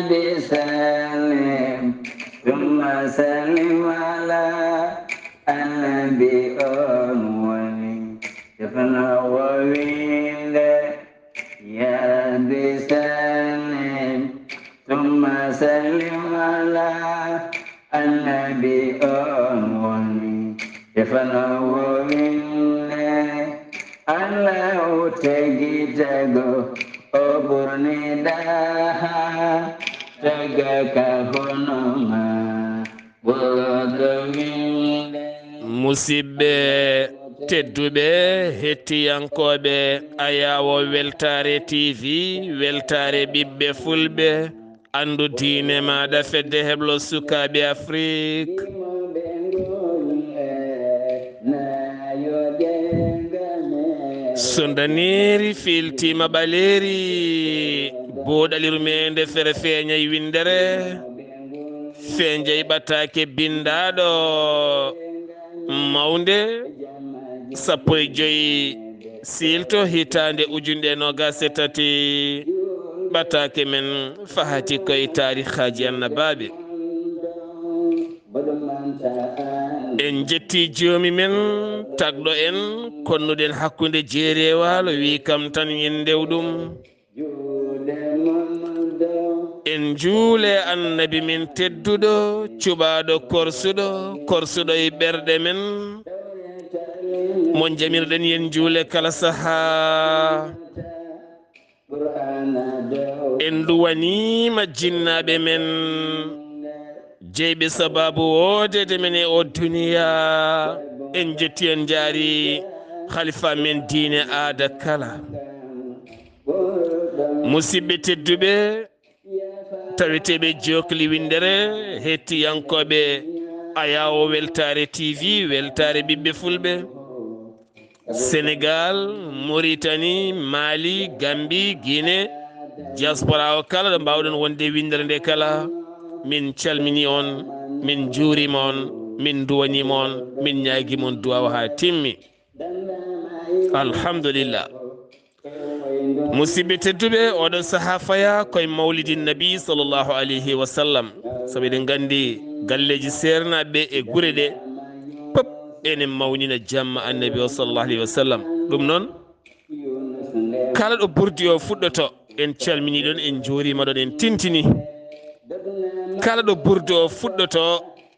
بسلم ثم سلم على النبي أمولي يفنى وويل يا بسلم ثم سلم على النبي أمولي يفنى وويل الله تجيتغو أبرني داها تجاك هنما وغدوين musidɓe tedduɓe hettiyankoɓe ayawo weltare tv weltare ɓiɓɓe fulɓe andu diine maɗa fedde heblo sukaɓe afrique sondaniri filtima ɓaleri buuɗal yurmeende fere feeñay windere feeñjay ɓataake bindaɗo mawnde 15 silto hitande ujunɗe 23 ɓataake men faati koye tarihaji annabaaɓe en jetti joomi men tagɗo en konnuɗen hakkunde jeeri e waalo wi kam tan yen ndewɗum en juule annabi min tedduɗo cuɓaɗo korsuɗo e ɓerɗe men mo jamirɗen yen juule kala saha en duwanima jinnaɓe men jeyɓe sababu wodede men e o duniya en jetti en jaari khalifa men diine aada kala musidɓe tedduɓe taweteɓe jokli windere hettiyankoɓe ayawo weltare tv weltare ɓiɓɓe fulɓe sénégal mauritanie mali gambie guiné diaspora o kala ɗo mbawɗon wonde windere nde kala min calmini on min juurima on min duwanima on min ñaguimon duwaw ha timmi alhamdulillah musidɓe tedduɓe oɗon saaha faya koye mawlidi nabi sallllahu alayhi wa sallam saabu eɗen gandi galleji sernaɓe e guure ɗe pop enen mawnina jamma annabi o sallllahu alayhi wa sallam ɗum noon kala ɗo burdi o fuɗɗoto en calmini ɗon en juurima ɗon en tintini kala ɗo burdi o fuɗɗoto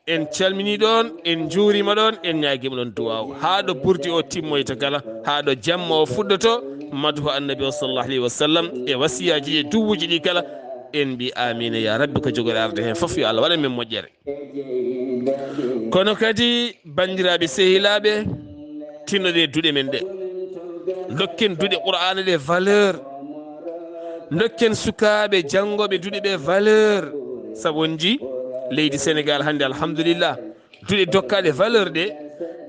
en calmini ɗon en juurima ɗon en ñaguima ɗon duwaw ha ɗo burdi o timmoyta kala ha ɗo jamma o fuɗɗoto madhu annabi o sallllahu alayhi wa sallam e wasiyaji ɗi duwuji ɗi kala en mbi amina ya rabbi ko jogori arde hen foof yo Allah waɗan men moƴƴere kono kadi bandiraɓe sehilaɓe tinnoɗe duɗe men ɗe dokken duɗe qur'ana ɗe valeur dokken sukaɓe janggoɓe duɗe ɓe valeur saabu on ji leydi sénégal hannde alhamdulillah duɗe dokkaɗe valeur ɗe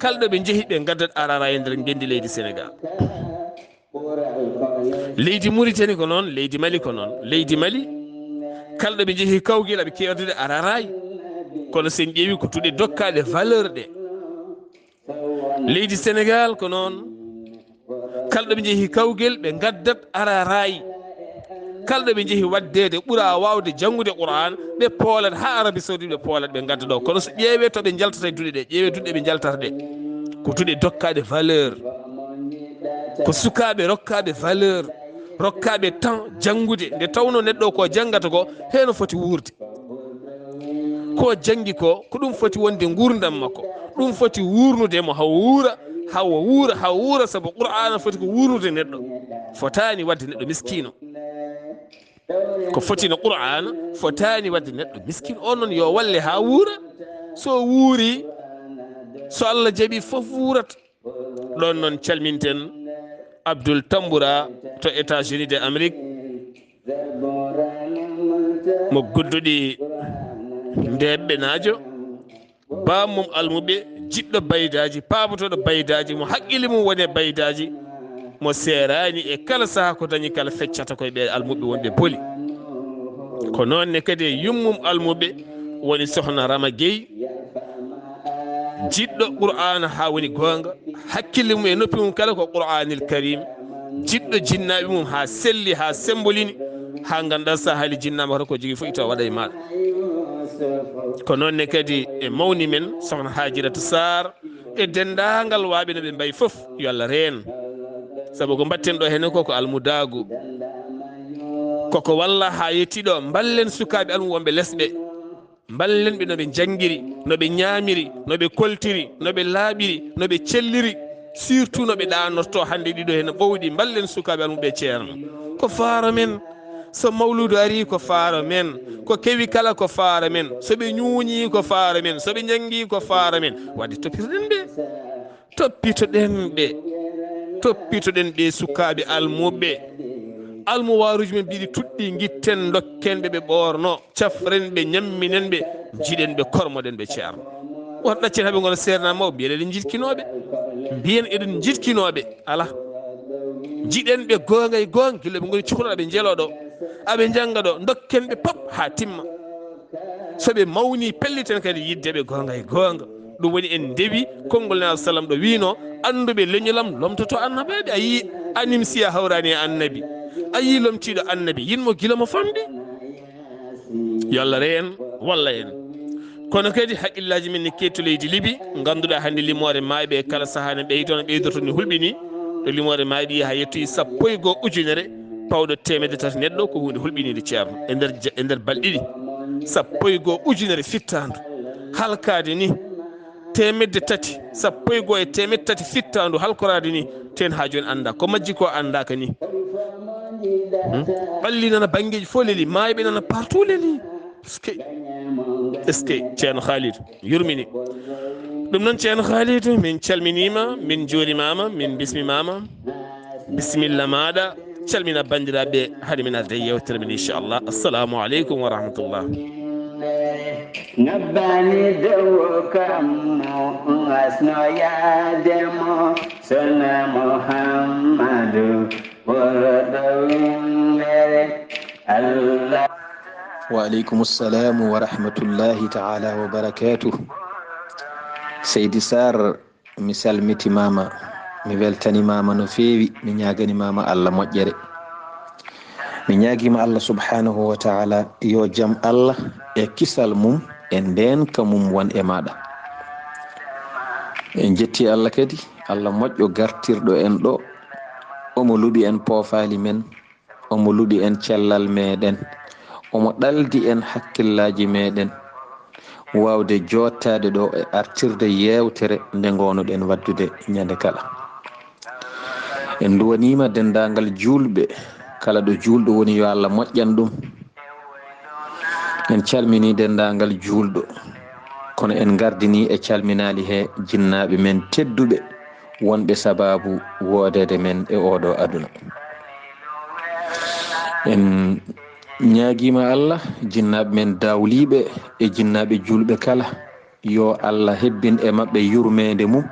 kala ɗo ɓe jeehi ɓe gaddat arara e nder gendi leydi sénégal leydi mauritanie ko noon leydi mali ko noon leydi mali kala ɗo ɓe jeehi kawguel aɓe keewdude ararayi kono sen ƴeewi ko duɗe dokkaɗe valeur ɗe leydi sénégal ko noon kala ɗo ɓe jeehi kawguel ɓe gaddat ararayi kala ɗo ɓe jeehi waddede ɓuura wawde janngude qur'an ɓe poolat ha arabi saoudite ɓe poolat ɓe gadda ɗo kono so ƴeewe to ɓe jaltata e duɗe ɗe ƴeewe duɗe ɓe jaltata ɗe ko duɗe dokkaɗe valeur ko sukaɓe rokkaɓe valeur rokkaɓe temps janngude nde tawno neɗɗo ko janggata ko heno foti wuurde ko janggi ko ɗum foti wonde gurdam makko ɗum foti wurnudemo hawo wuura saabu qur'ana foti ko wurnude neɗɗo fotani wadde neɗɗo miskino ko fotino qur'ana fotani wadde neɗɗo miskino on noon yo walle ha wuura so wuuri so Allah jaaɓi foof wuurata ɗon noon calminten Abdoul Tamboura to États-Unis de Amérique mo gudduɗi ndeɓɓe naajo bammum almuɓe jiɗɗo baydaji pabotoɗo baydaji mo haqqille mum woni e baydaji mo serani e kala saaha ko dañi kala feccata koye ɓe almuɓe wonɓe booli ko noonne kadi e yummum almuɓe woni sohna Rama Gueye jiɗɗo qur'ana ha woni gonga hakkille mum e noppi mum kala ko qur'anil karim jiɗɗo jinnaɓe mum ha selli ha sembolini ha ganduɗa sahali jinnama hoto ko jogui fo itaw waɗa e maɗa ko nonne kadi e mawni men sohna Hajiratu Saar e dendagal waɓe no ɓe mbayi foof yo Allah reen saabu ko mbatten ɗo hene koko almudagu koko walla ha yettiɗo ballen sukaɓe almu wonɓe lesɓe ballen ɓe noɓe jangguiri noɓe ñamiri noɓe koltiri noɓe laaɓiri noɓe celliri surtout noɓe ɗanorto hande ɗiɗo hene ɓowɗi ballen sukaɓe almuɓe ceerno ko faaro men so mawludu ari ko faaro men ko kewi kala ko faaro men soɓe ñuuñi ko faaro men soɓe janggi ko faaro men wadde toppitoɗen ɓe toppitoɗen ɓe sukaɓe almuɓe almuwaruji men mbiɗi tuɗɗi guitten dokkenɓe ɓe ɓorno cafren ɓe ñamminen ɓe jiɗen ɓe kormoɗen ɓe ceerno woto ɗaccen haɓe gono serna mawɓe mbiyen eɗen jitkinoɓe mbiyen eɗen jitkinoɓe ala jiɗen ɓe gonga e gonga gila ɓe goni cuhɗo aɓe jeeloɗo aɓe jangga ɗo dokken ɓe pop ha timma soɓe mawni pelliten kadi yiddeɓe gonga e gonga ɗum woni en dewi konngol nabi sallam ɗo wino anduɓe leñolam lomtoto annabaɓe a yi anim siya hawrani e annabi a yi lomtiɗo annabi yinmo gila mo famɗi yo Allah reen walla en kono kadi haqqillaji men ne ketto leydi Libi ganduɗa hande limore mayɓe kala saaha ne ɓeydo ni hulɓini ɗo limore mayɗi ha yettoyi 1 ujunere pawɗo 300 neɗɗo ko hunde hulɓinide ceerno e nder balɗiɗi 1 ujunere fittandu halkade ni 300 1 fittandu halkorade ni ten ha joni anda ko majji ko andaka ni ɓalli nana banggueji fo leli mayɓe nana partout leli est ce que ceerno Khalid yurmini ɗum noon ceerno Khalid min calminima min juurimama min bismimama bisimilla maɗa calmina bandiraɓe haade min arde yewtere men inchallah assalamu aleykum wa rahmatullah Nabani dawo kammo asno yademo sona Muhammadu wordawinere Allah. Waaleykum assalamu wa rahmatullahi taala wa barakatuh. Seydi Saar mi salmitimama mi weltanimama no feewi mi ñaganimama Allah moƴƴere mi ñaguima Allah subhanahu wa taala yo jaam Allah e kisal mum e ndenka mum won e maɗa en jetti Allah kadi Allah moƴƴo gartirɗo en ɗo omo luɓi en poofali men omo luɓi en cellal meɗen omo ɗaldi en hakkillaji meɗen wawde jottade ɗo e artirde yewtere nde gonoɗen waddude ñande kala en duwanima dendagal julɓe kala ɗo julɗo woni yo Allah moƴƴan ɗum en calmini dendagal julɗo kono en gardini e calminali he jinnaɓe men tedduɓe wonɓe sababu wodede men e oɗo aduna en ñaguima Allah jinnaɓe men dawliɓe e jinnaɓe julɓe kala yo Allah hebbin e mabɓe yurmede mum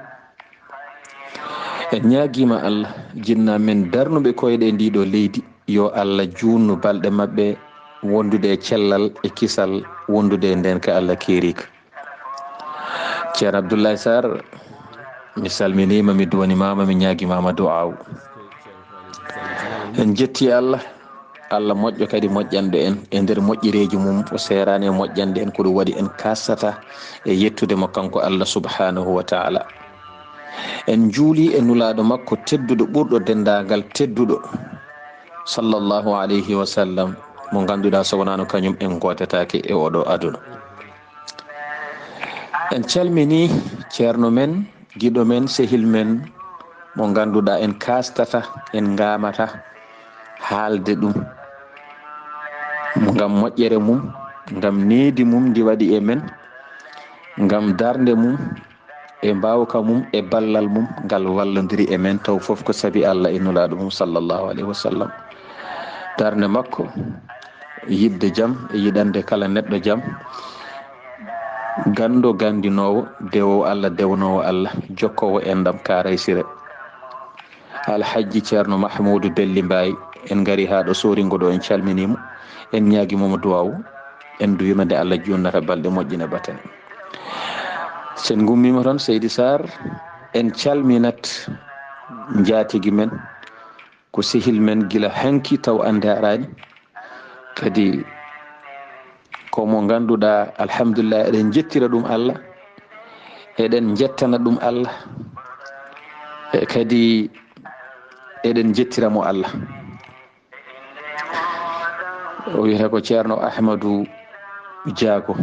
en ñaguima Allah jinnaɓe men darnuɓe koyɗe ndiɗo leydi yo Allah junnu balɗe mabɓe wondude e cellal e kisal wondude e nden ka Allah keerika ceerno Abdullahi Saar mi salminima mi duwanimama mi ñaguimama du'aw en jetti Allah Allah moƴƴo kadi moƴƴanɗo en e nder moƴƴireji mum o serani e moƴƴande en ko ɗum waɗi en kasata e yettudemo kanko Allah subhanahu wa taala en juuli e nulaɗo makko tedduɗo ɓurɗo dendagal tedduɗo sallallahu alayhi wa sallam mo ganduɗa so wonano kañum en gotetake e oɗo aduna en calmini ceerno men giɗo men sehil men mo ganduɗa en kastata en gamata haalde ɗum ngam moƴƴere mum ngam needi mum ndi waɗi e men ngam darde mum e mbawka mum e ballal mum ngal wallodiri e men taw foof ko saabi Allah e nulaɗo mum sallallahu alayhi wa sallam darde makko yidde jaam e yiɗande kala neɗɗo jaam gando gandinowo dewowo Allah dewnowo Allah jokkowo endam karaysire alhaji ceerno Mahmoudou Belli Mbaye en gari ha ɗo soringo ɗo en calminimo en ñaguimomo duwaw en duwima nde Allah junnata balɗe moƴƴine batane sen gummima toon Seydi Saar en calminat jaatigui men ko sehil men gila hanki taw ande arani kadi komo ganduɗa alhamdulillah eɗen jettira ɗum Allah, eɗen jettana ɗum Allah, e kadi eɗen jettiramo Allah. o wiyete ko ceerno Ahmadou Diago,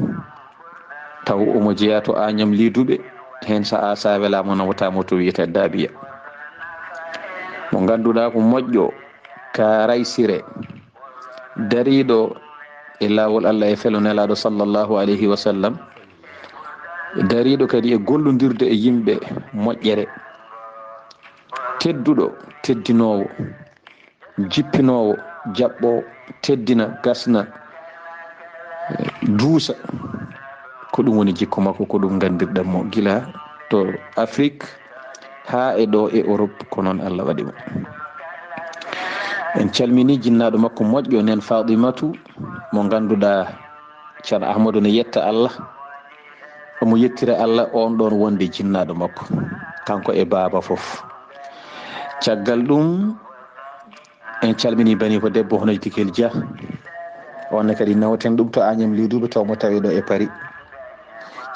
taw omo jeeya to Agnam Liduɓe, hen sa welama nawatamo to wiyete Dabiya. mo ganduɗa ko moƴƴo, ka raysire, dariɗo e lawol Allah e felo nelaɗo sallllahu alayhi wa sallam, dariɗo kadi e gollodirde e yimɓe moƴƴere, tedduɗo teddinowo, jippinowo jaɓɓo, teddina gasna duusa, ko ɗum woni jikko makko, ko ɗum gandirɗen mo gila to Afrique ha e ɗo e Europe ko noon Allah waɗi mo. en calmini jinnaɗo makko moƴƴo nen Fatimatu mo ganduɗa ceerno Ahmadou ne yetta Allah, omo yettira Allah, on ɗon wonde jinnaɗo makko kanko e baba foof. caggal ɗum en calmini bani ko debbo hono Dikel Dia, onne kadi nawten ɗum to Agnam Liduɓe taw mo tawi ɗo e Paris.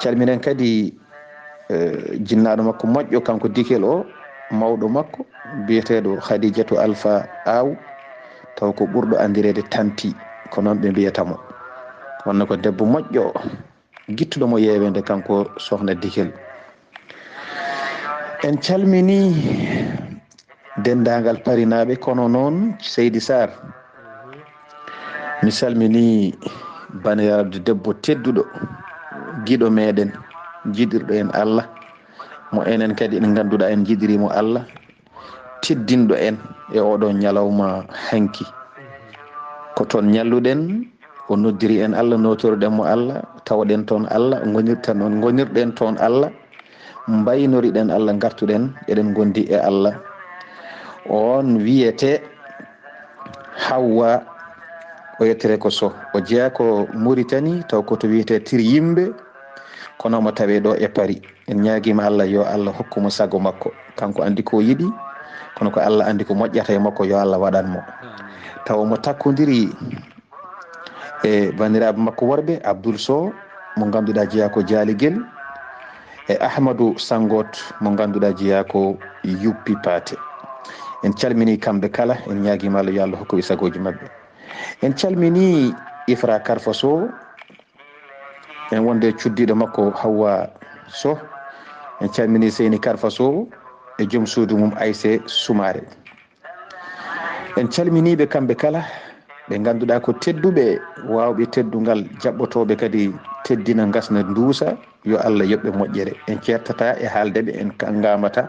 calminen kadi jinnaɗo makko moƴƴo kanko Dikel o, mawɗo makko biyeteɗo Khadijatou Alpha Aw, taw ko ɓurɗo andirede Tanti ko noon ɓe mbiyatamo. wonno ko debbo moƴƴo gittuɗo mo yewede kanko sohna Dikel. en calmini dendagal parinaɓe, kono noon Seydi Saar mi salmini baniraɓe debbo tedduɗo, giɗo meɗen, jiɗirɗo en Allah, mo enen kadi en ganduɗa en jiɗirimo Allah, teddinɗo en e oɗo ñalawma hanki. ko toon ñalluɗen, o noddiri en Allah, notorɗen mo Allah, tawɗen toon Allah, gonirɗen toon Allah, mbaynoriɗen Allah, gartuɗen eɗen gondi e Allah. on wiyete Hawwa, o yettere ko Sow, o jeeya ko Mauritanie, taw koto wiyete tir yimɓe, kono mo tawe ɗo e Paris. en ñaguima Allah yo Allah hokkumo sago makko, kanko andi ko yiɗi, kono ko Allah andi ko moƴƴata e makko, yo Allah waɗanmo. taw mo takkodiri e bandiraɓe makko worɓe, Abdoul Sow mo ganduɗa jeeya ko Jaaliguel, e Ahmadou Sangot mo ganduɗa jeeya ko Yuppi Paate. en calmini kamɓe kala, en ñaguima Allah yo Allah hokkuɓe sagoji mabɓe. en calmini Ifra Karfa Sow, en wonde cuddiɗo makko Hawwa Sow. en calmini Seyni Karfa Sow e joom suudu mum Aissé Soumare. en calminiɓe kamɓe kala ɓe ganduɗa ko tedduɓe, wawɓe teddugal, jaɓɓotoɓe kadi teddina gasna duusa, yo Allah yoɓɓe moƴƴere. en cettata e haaldeɓe, en gamata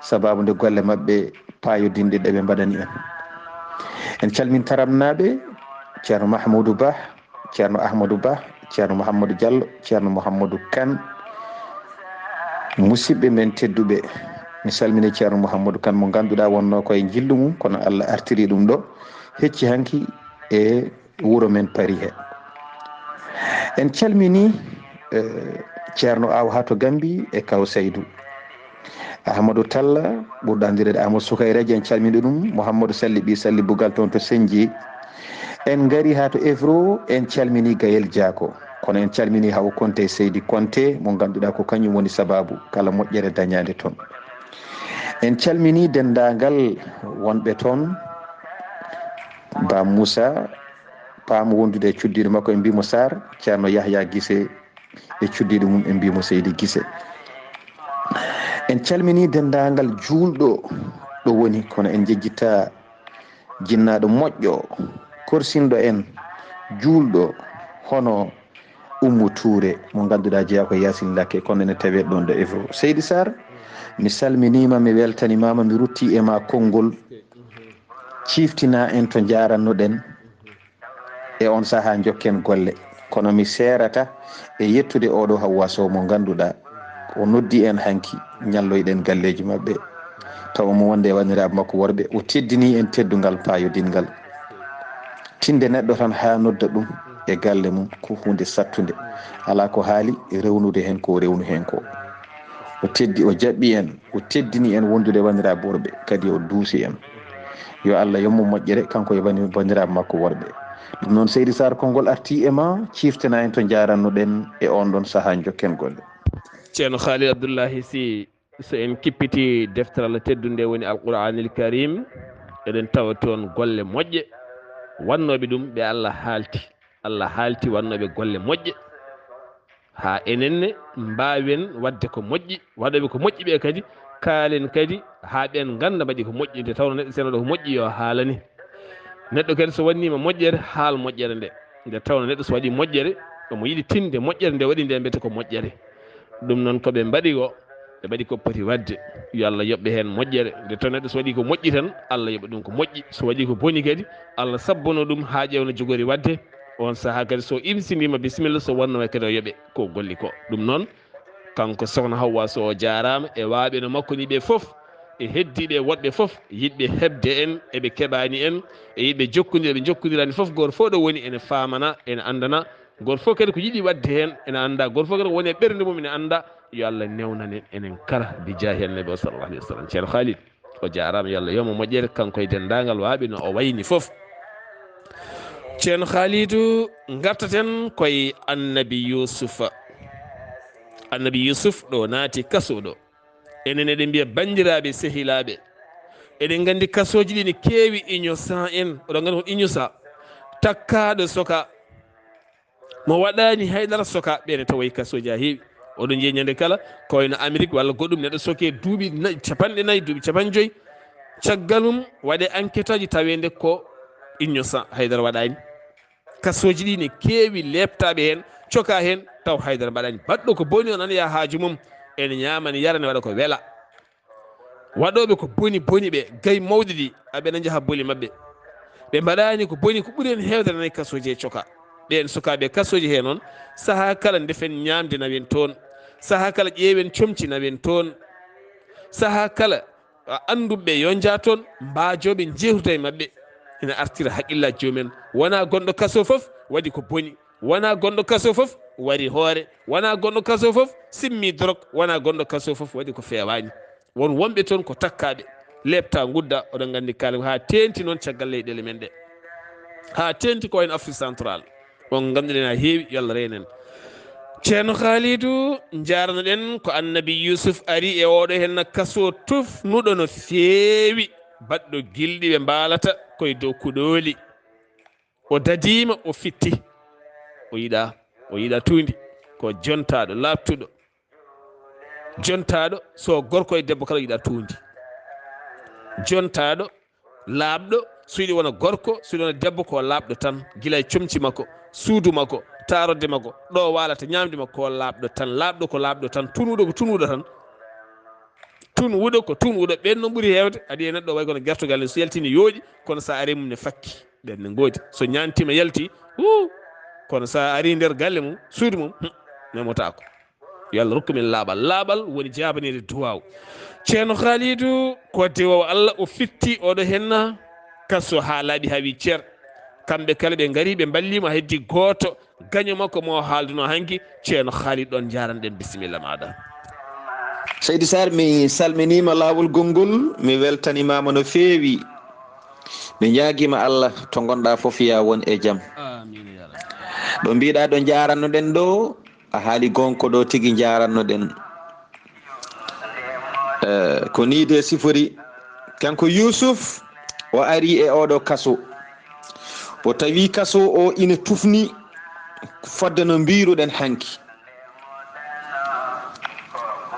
sababu nde golle mabɓe payodinde ɗeɓe mbaɗani en. en calmin taramnaɓe, ceerno Mahmoudou Ba, ceerno Ahmadou Ba, ceerno Mouhamadou Diallo, ceerno Mouhamadou Kane, musidɓe men tedduɓe. mi salmini ceerno Mouhamadou Kane mo ganduɗa wonno koye jillu mum, kono Allah artiri ɗum ɗo hecci hanki e wuuro men Paris he. en calmini ceerno Aw ha to Gambi e kaw Seydou, Ahmadou Talla ɓurɗo andirede Amadou Soukayraji, en calmini ɗum, Mouhamadou Salli ɓi Salli Bougal toon to Senji. en gari ha to Évro, en calmini Gayel Diako, kono en calmini Hawo Konté Seydi Konté mo ganduɗa ko kañum woni sababu kala moƴƴere dañade toon. en calmini dendagal wonɓe toon, Ba Moussa paamo wondude e cuddiɗo makko, en mbimo Sar, ceerno Yahya Guissé e cuddiɗo mum, en mbimo Seydi Guissé. en calmini dendagal juulɗo ɗo woni, kono en jejjitta jinnaɗo moƴƴo korsinɗo en, juulɗo hono Oumou Touré mo ganduɗa jeeya ko Yacine Lakke, kono ene tawe ɗon ɗo Évro. Seydi Sar, mi salminima, mi weltanimama, mi rutti e ma konngol, ciftina en to jarannoɗen e on saaha jokken golle, kono mi serata e yettude oɗo Hawwa Sow mo ganduɗa o noddi en hanki ñalloyɗen galleji mabɓe, taw mo wonde e wanniraɓe makko worɓe, o teddini en teddugal payodingal. tinde neɗɗo tan ha nodda ɗum e galle mum ko hunde sattude, ala ko haali rewnude hen ko rewnu hen ko. o teddi, o jaɓɓi en, o teddini en wondude wanniraɓe worɓe, kadi o duusi en. yo Allah yommo moƴƴere kanko e wanniraɓe makko worɓe. ɗum noon seydi sar konngol arti e ma ciftana en to jarannoɗen e on ɗon saaha jokken golle. ceerno Khalid Abdullahi Sy so en kippiti deftere Allah teddunde woni alqouranil karim eɗen tawa toon golle moƴƴe wannoɓe ɗum ɓe Allah haalti wannoɓe golle moƴƴe ha enenne mbawen wadde ko moƴƴi waɗoɓe ko moƴƴi ɓe kadi kaalen kadi ha ɓen ganda mbaɗi ko moƴƴi nde tawno neɗɗo seno ɗo ko moƴƴi yo haalani neɗɗo kadi so wannima moƴƴere haal moƴƴere nde tawno neɗɗo so waɗi moƴƴere omo yiɗi tinde moƴƴere nde waɗi nde mbiyete ko moƴƴere ɗum noon koɓe mbaɗi ko ɓe mbaɗi ko poti wadde yo Allah yoɓɓe hen moƴƴere nde taw neɗɗo so waɗi ko moƴƴi tan Allah yoɓa ɗum ko moƴƴi so waɗi ko boni kadi Allah sabbono ɗum ha ƴewno jogori wadde on saaha kadi so imsinima bisimilla so wonno kadi o yooɓe ko golli ko ɗum noon kanko sokhna Hawwa so o jarama e waaɓe no makko ni ɓe foof e heddiɓe woɗɓe foof yiɗɓe hebde en eɓe keɓani en e yiɗɓe jokkodira ɓe jokkodirani foof goto fof ɗo woni ene famana ene andana goto fof kadi ko yiiɗi wadde hen ene anda goto fof kadi ko woni e ɓerde mum ene anda yo Allah newnanen enen kala bi jahi annabi o sallallahu alayhi wa sallam. ceerno Khalid o jarama yo Allah yomo moƴƴere kanko e dendagal waaɓe no o wayni foof. ceerno Khalidou gartaten koye annabi Yusuf ɗo naati kaso ɗo enen eɗen mbiya bandiraɓe sehilaɓe eɗen gandi kasoji ɗi ne keewi innocent en oɗon gandi ko innocent takkaɗo soka mo waɗani haydara soka ɓene tawoy kasoji ha heewi oɗon jeeyi ñande kala ko wayno Amérique walla goɗɗum neɗɗo soke duuɓi 40 duuɓi 50 caggal mum waɗe enquête aji tawede ko innocent haydara waɗani kasoji ɗi ne keewi leptaɓe hen coka hen taw haydara mbaɗani baɗɗo ko boni o nana ya haaju mum ene ñama ne yara ne waɗa ko weela waɗoɓe ko boni ɓe gayi mawɗi ɗi aɓena jaaha booli mabɓe ɓe mbaɗani ko boni ko ɓuuri hen hewde nanayi kasoji e coka ɓen sukaɓe kasoji he noon saaha kala defen ñamde nawen toon saaha kala ƴeewen comci nawen toon saaha kala anduɓe yo jaa toon mbajoɓe jewtuda e mabɓe ene artira haqqillaji jomumen wona gonɗo kaso foof waɗi ko boni wona gonɗo kaso foof wari hoore wona gonɗo kaso foof simmi drogue wona gonɗo kaso foof waɗi ko fewani won wonɓe toon ko takkaɓe lepta gudda oɗon gandi kala ha tenti noon caggal leyɗele men ɗe ha tenti ko wayno Afrique central on ganduɗen ha heewi yo Allah renen. ceerno Khalidou jaranoɗen ko annabi Yusuf ari e oɗo henna kaso tufnuɗo no feewi baɗɗo gilɗi ɓe mbalata koye dow kuɗoli o dadima o fitti o yiɗa tundi ko jontaɗo jontaɗo so gorko e debbo kala yiɗa tundi jontaɗo laaɓɗo so yiɗi wona gorko so yiɗi wona debbo ko laaɓɗo tan guila e comci makko suudu makko tarodde makko ɗo walata ñamde makko ko laaɓɗo tan laaɓɗo ko laaɓɗo tan tunwuɗo ko tunwuɗo tan tunwuɗo ko tunwuɗo ɓen noon ɓuuri hewde aɗa yiya neɗɗo way kono gertogal ne so yaltini yooɗi kono sa ari mum ne fakki ɓen ne goodi so ñantima yalti kono sa ari nder galle mum suudu mum memotako yo Allah rokkumen laaɓal woni jabanede duwaw. ceerno Khalidou ko dewowo Allah o fitti oɗo henna kaso ha laaɓi ha wi ceer kamɓe kala ɓe gari ɓe ballimo heddi goto gaño makko mo haalduno hanki ceerno Khalid ɗon jaranɗen bisimilla maɗa. seydi Sar mi salminima lawol gongol mi weltanimama no feewi mi ñaguima Allah to gonɗa foof ya won e jaam. Amin ya rabbi. ɗo mbiɗa ɗo jarannoɗen ɗo a haali gonko ɗo tigui jarannoɗen ko ni de sifori kanko Yusuf o ari e oɗo kaso o tawi kaso o ina tufni fodde no mbiruɗen hanki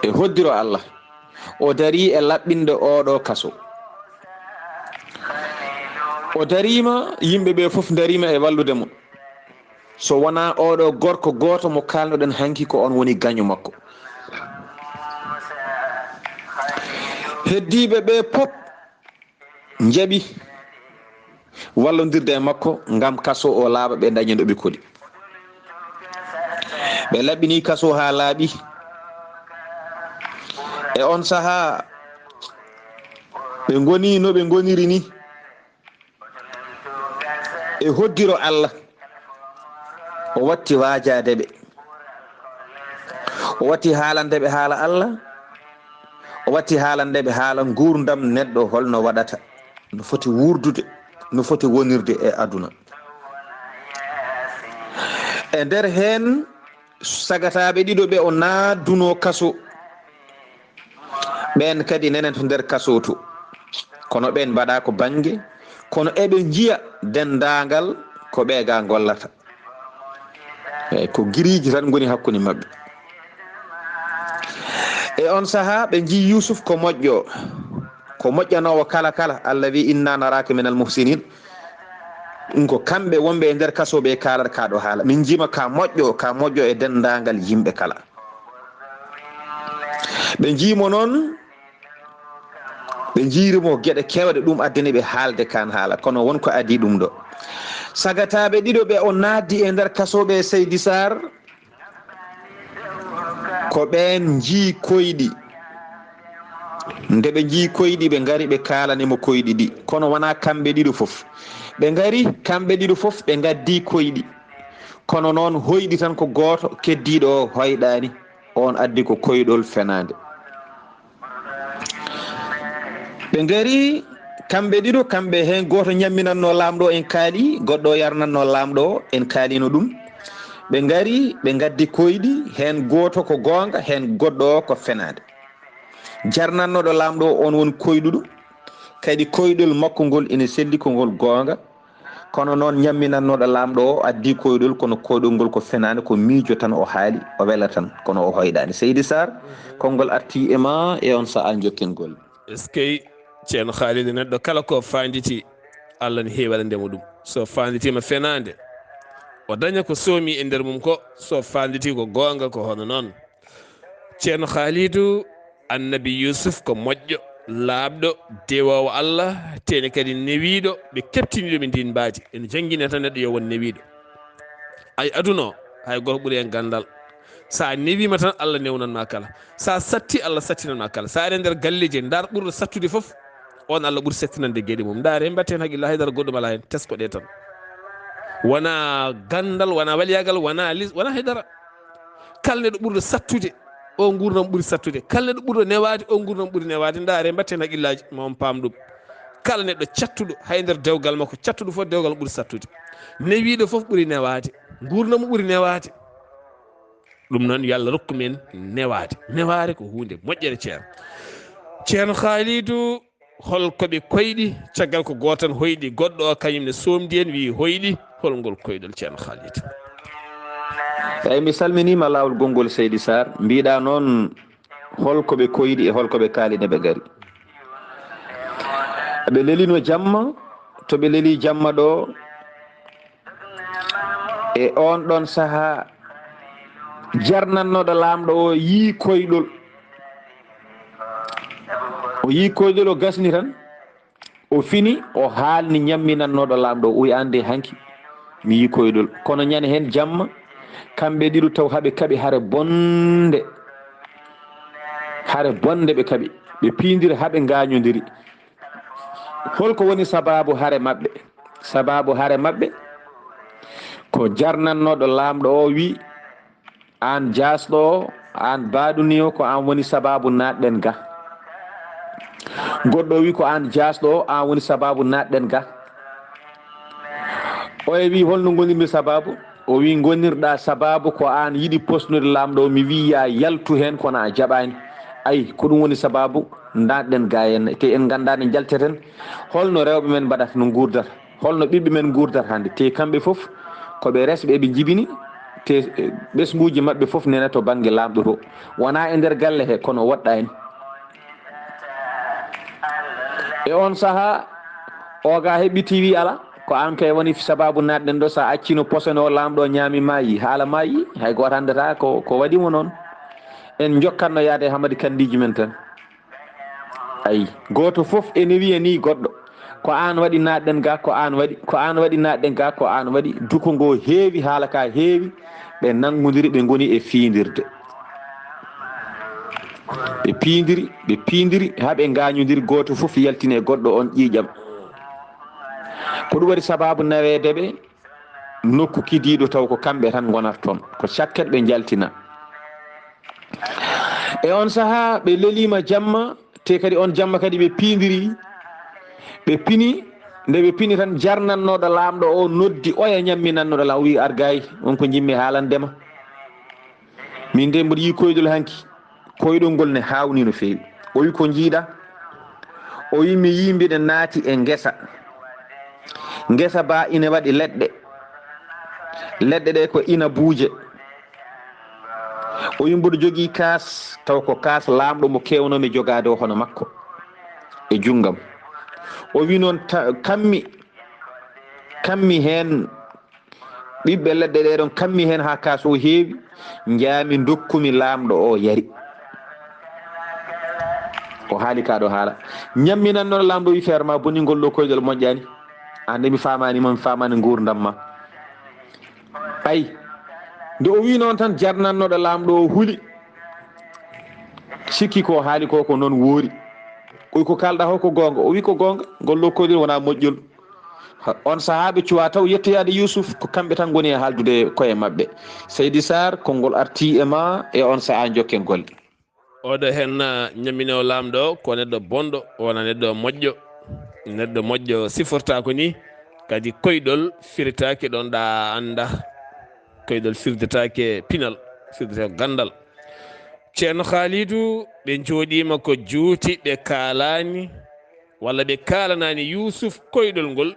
e hoddiro Allah o dari e laɓɓinde oɗo kaso o darima yimɓeɓe foof darima e wallude mo so wona oɗo gorko goto mo kalnoɗen hanki ko on woni gaño makko heddiɓe ɓe pop jaaɓi wallodirde e makko gam kaso o laaɓa ɓe dañen ɗo ɓikkoli ɓe laɓɓini kaso ha laaɓi e on saaha ɓe goni no ɓe goniri ni e hoddiro Allah o watti wajadeɓe o watti haalandeɓe haala Allah o watti haalandeɓe haala gurdam neɗɗo holno waɗata no foti wurdude no foti wonirde e aduna e nder hen sagataɓe ɗiɗo ɓe o naaduno kaso ɓen kadi nenen to nder kaso to kono ɓen mbaɗa ko bange kono eɓe jiya dendagal ko ɓeega gollata eyyi ko giriji tan goni hakkude mabɓe e on saaha ɓe jii Yusuf ko moƴƴo ko moƴƴanowo kala kala Allah wi inna naraka minal muhsinin ko kamɓe wonɓe e nder kaso ɓe kalata kaɗo haala min jima ka moƴƴo e dendagal yimɓe kala ɓe jiimo noon ɓe jiirimo gueɗe kewɗe ɗum addani ɓe haalde kan haala kono wonko adi ɗum ɗo sagataɓe ɗiɗo ɓe o naddi e nder kasoɓe Seydi Sar ko ɓen jii koyɗi nde ɓe jii koyɗi ɓe gari ɓe kalanimo koyɗi ɗi kono wona kamɓe ɗiɗo foof ɓe gari kamɓe ɗiɗo foof ɓe gaddi koyɗi kono noon hoyɗi tan ko goto keddiɗo o hoyɗani on addi ko koyɗol fenade ɓe gari kamɓe ɗiɗo kamɓe hen goto ñamminanno lamɗo en kaali goɗɗo yarnanno lamɗo en kaalino ɗum ɓe gari ɓe gaddi koyɗi hen goto ko gonga hen goɗɗo o ko fenade jarnannoɗo lamɗo on woni koyɗuɗo kadi koyɗol makko ngol ene selli ko ngol gonga kono noon ñamminannoɗo lamɗo o addi koyɗol kono koyɗol ngol ko fenade ko miijo tan o haali o wela tan kono o hoyɗani Seydi Sar konngol arti e ma e on saaha jokkingol est ce que ceerno Khalidou neɗɗo kala ko fanditi Allah ne heewi waɗandemo ɗum so fanditima fenade o daña ko soomi e nder mum ko so fanditi ko gonga ko hono noon ceerno Khalidou annabi Yusuf ko moƴƴo laaɓɗo dewowo Allah tene kadi newiɗo ɓe keptiniɗo ɓe ndin mbaadi ene jangguine tan neɗɗo yo won newiɗo ay aduna o hay goto ɓuuri en gandal sa newima tan Allah newnanma kala sa satti Allah sattinanma kala sa ari nder galleji dar ɓurɗo sattude foof on Allah ɓuuri settinande gueɗe mum daare mbatten haqqilla haydara goɗɗum ala hen teskoɗe tan wona gandal wona waliyagal wona lis wona haydara kala neɗɗo ɓurɗo sattude o gurdam ɓuuri sattude kala neɗɗo ɓurɗo newade o gurdam ɓuuri newade daare mbatten haqqillaji mon paam ɗum kala neɗɗo cattuɗo hay nder dewgal makko cattuɗo foof dewgal ɓuuri sattude newiɗo foof ɓuuri newade gurdam ɓuuri newade ɗum noon yo Allah rokku men neware ko hunde moƴƴere ceerno Khalidou holkoɓe koyɗi caggal ko gotan hoyɗi goɗɗo o kañum ne somdi en wi hoyɗi holngol koyɗol ceerno Khalidou eyyi mi salminima lawol gongol Seydi Sar mbiɗa noon holkoɓe koyɗi e holkoɓe kaaline ɓe gari ɓe lelino jamma to ɓe leeli jamma ɗo e on ɗon saaha jarnannoɗo lamɗo o yii koyɗol o gasni tan o fini o haalni ñamminannoɗo lamɗo o uyi ande hanki mi yii koyɗol kono ñande hen jamma kamɓe ɗiɗo taw haɓe kaaɓi hare bonde ɓe kaaɓi ɓe piidiri haɓe gañodiri holko woni sababu hare maɓɓe ko jarnannoɗo lamɗo o wi an jasɗo o an baɗuni o ko an woni sababu natɗen ga goɗɗo wi ko an jasɗo o an woni sababu natɗen ga o e wi holno gonirmi sababu o wi gonirɗa sababu ko an yiɗi posnude lamɗo o mi wi ya yaltu hen kono a jaɓani ayi ko ɗum woni sababu natɗen ga henna te en ganda ne jalteten holno rewɓe men mbaɗata no gurdata holno ɓiɓɓe men gurdata hande te kamɓe foof koɓe resɓe ɓe jibini te ɓesguji mabɓe foof nene to banggue lamɗo to wona e nder galle he kono woɗɗani e on saaha oga heɓɓiti wi ala ko an kay woni sababu natɗen ɗo sa accino posone o lamɗo ñaami mayi haala mayi hay goto andata ko waɗimo noon en jokkatno yaade hamadi kandiji men tan ayi goto foof ene wiya ni goɗɗo ko an waɗi natɗen ga ko an waɗi natɗen ga ko an waɗi duko ngo heewi haala ka heewi ɓe nangodiri ɓe goni e fiidirde ɓe piidiri haɓe gañodiri goto foof yaltini e goɗɗo on ƴiƴam ko ɗum waɗi sababu nawedeɓe nokku kidiɗo taw ko kamɓe tan gonata toon ko cakket ɓe jaltina e on saaha ɓe lelima jamma te kadi on jamma kadi ɓe piidiri ɓe pini nde ɓe pini tan jarnannoɗo lamɗo o noddi oya ñamminannoɗo lam o wi argayi on ko jimmi haalandema min de mboɗo yi koydol hanki koyɗol ngol ne hawni no fewi o wi ko jiiɗa o wi mi yimbiɗe naati e ngesa ba ina waɗi leɗɗe ɗe ko ina buuje o wi mboɗo jogui kaas taw ko kaas lamɗo mo kewnomi jogade o hono makko e junggam o wi noon kammi hen ɓiɓɓe leɗɗe ɗe ɗon kammi hen ha kaas o heewi jaami dokkumi lamɗo o yari o haali kaɗo haala ñamminannoɗo lamɗo wi feere ma boningol ɗo koydol moƴƴani ande mi famani gurdam ma ayi nde o wi noon tan jarnannoɗo lamɗo o huuli sikki ko haali ko ko noon woori oy ko kalɗa ho ko gonga o wi ko gonga ngol ɗo koydol wona moƴƴol on sahaɓe cuwa taw yettoyade Yusuf ko kamɓe tan goni e haaldude koye mabɓe Seydi Saar konngol arti e ma e on saaha jokken golle oɗo hen ñamminowo lamɗo ko neɗɗo bonɗo wona neɗɗo moƴƴo siforta ko ni kadi koyɗol firitake ɗon ɗa anda koyɗol firdetake pinal firdetake gandal ceerno Khalidou ɓe jooɗima ko juuti ɓe kalani walla ɓe kalanani Yusuf koyɗol ngol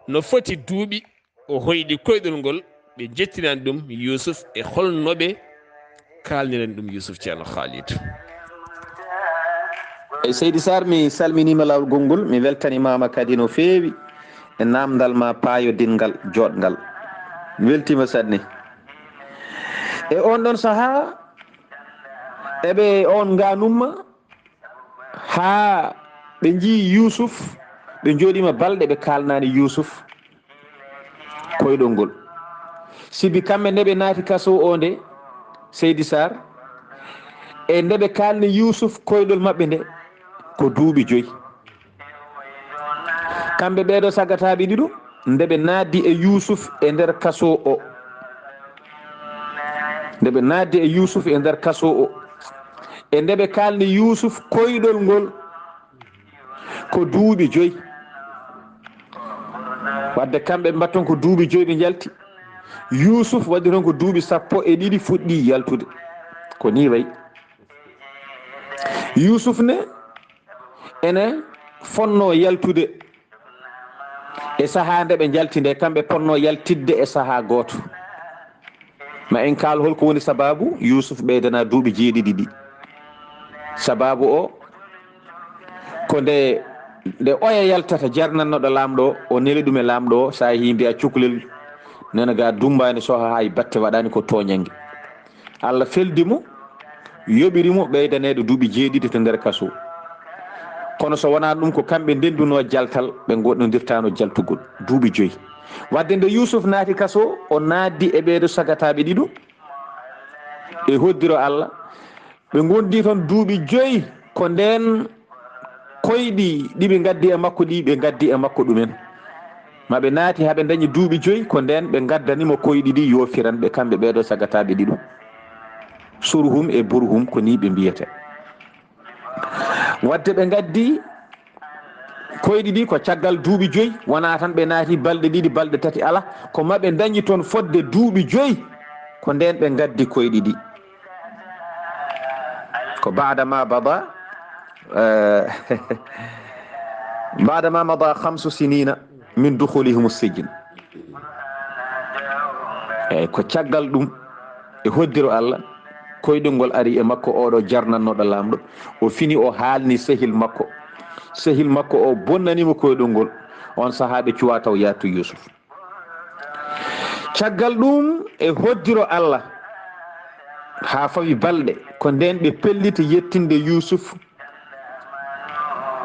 no foti duuɓi o hoyɗi koyɗol ngol ɓe jettinani ɗum Yusuf e holnoɓe kalniren ɗum Yusuf ceerno Khalidou e Seydi Saar mi salminima lawol gongol mi weltanimama kadi no feewi e namdal ma payodingal joɗgal mi weltima sanne e on ɗon saaha eɓe on ganumma ha ɓe jii Yusuf ɓe jooɗima balɗe ɓe kalnani Yusuf koyɗol ngol sibi kamɓe nde ɓe naati kaso o nde Seydi Saar e nde ɓe kalni Yusuf koyɗol mabɓe nde ko duuɓi 5 kamɓe ɓeɗo sagataɓe ɗiɗo nde ɓe naddi e Yusuf e nder kaso o nde ɓe naddi e Yusuf e nder kaso o e nde ɓe kalni Yusuf koyɗol ngol ko duuɓi 5 wadde kamɓe mbatton ko duuɓi 5 ɓe jalti Yusuf waɗi toon ko duuɓi 12 fuɗɗi yaltude ko ni wayi Yusuf ne ene fonno yaltude e saaha nde ɓe jalti nde kamɓe ponno yaltidde e saaha goto ma en kaal holko woni sababu Yusuf ɓeydana duuɓi 7 ɗi sababu o ko nde oya yaltata jarnannoɗo lamɗo o neli ɗum e lamɗo o sa yi mbiya cukalel nena ga dumbani soha hay batte waɗani ko toñangue Allah feldimo yoɓirimo ɓeydaneɗo duuɓi 7 to nder kaso kono so wona ɗum ko kamɓe ndenduno jaltal ɓe goɗɗodirtano jaltugol duuɓi 5 wadde nde Yusuf naati kaso o naddi e ɓeeɗo sagataɓe ɗiɗo e hoddiro Allah ɓe gondi toon duuɓi 5 ko nden koyɗi ɗiɓe gaddi e makko ɗi ɓe gaddi e makko ɗumen maɓe naati haɓe dañi duuɓi 5 ko nden ɓe gaddanimo koyɗi ɗi yofiranɓe kamɓe ɓeeɗo sagataɓe ɗiɗo surhum e burhum ko ni ɓe mbiyete wadde ɓe gaddi koyɗi ɗi ko caggal duuɓi 5 wona tan ɓe naati balɗe 2 balɗe 3 ala ko maɓe dañi toon fodde duuɓi 5 ko nden ɓe gaddi koyɗi ɗi ko badama mada 5 sinina min dukhulihum sijin eyyi ko caggal ɗum e hoddiro Allah koyɗol ngol ari e makko oɗo jarnannoɗo lamɗo o fini o haalni sehil makko o bonnanimo koyɗol ngol on sahaɓe cuwa taw yattu Yusuf caggal ɗum e hoddiro Allah ha fawi balɗe ko nden ɓe pelliti yettinde Yusuf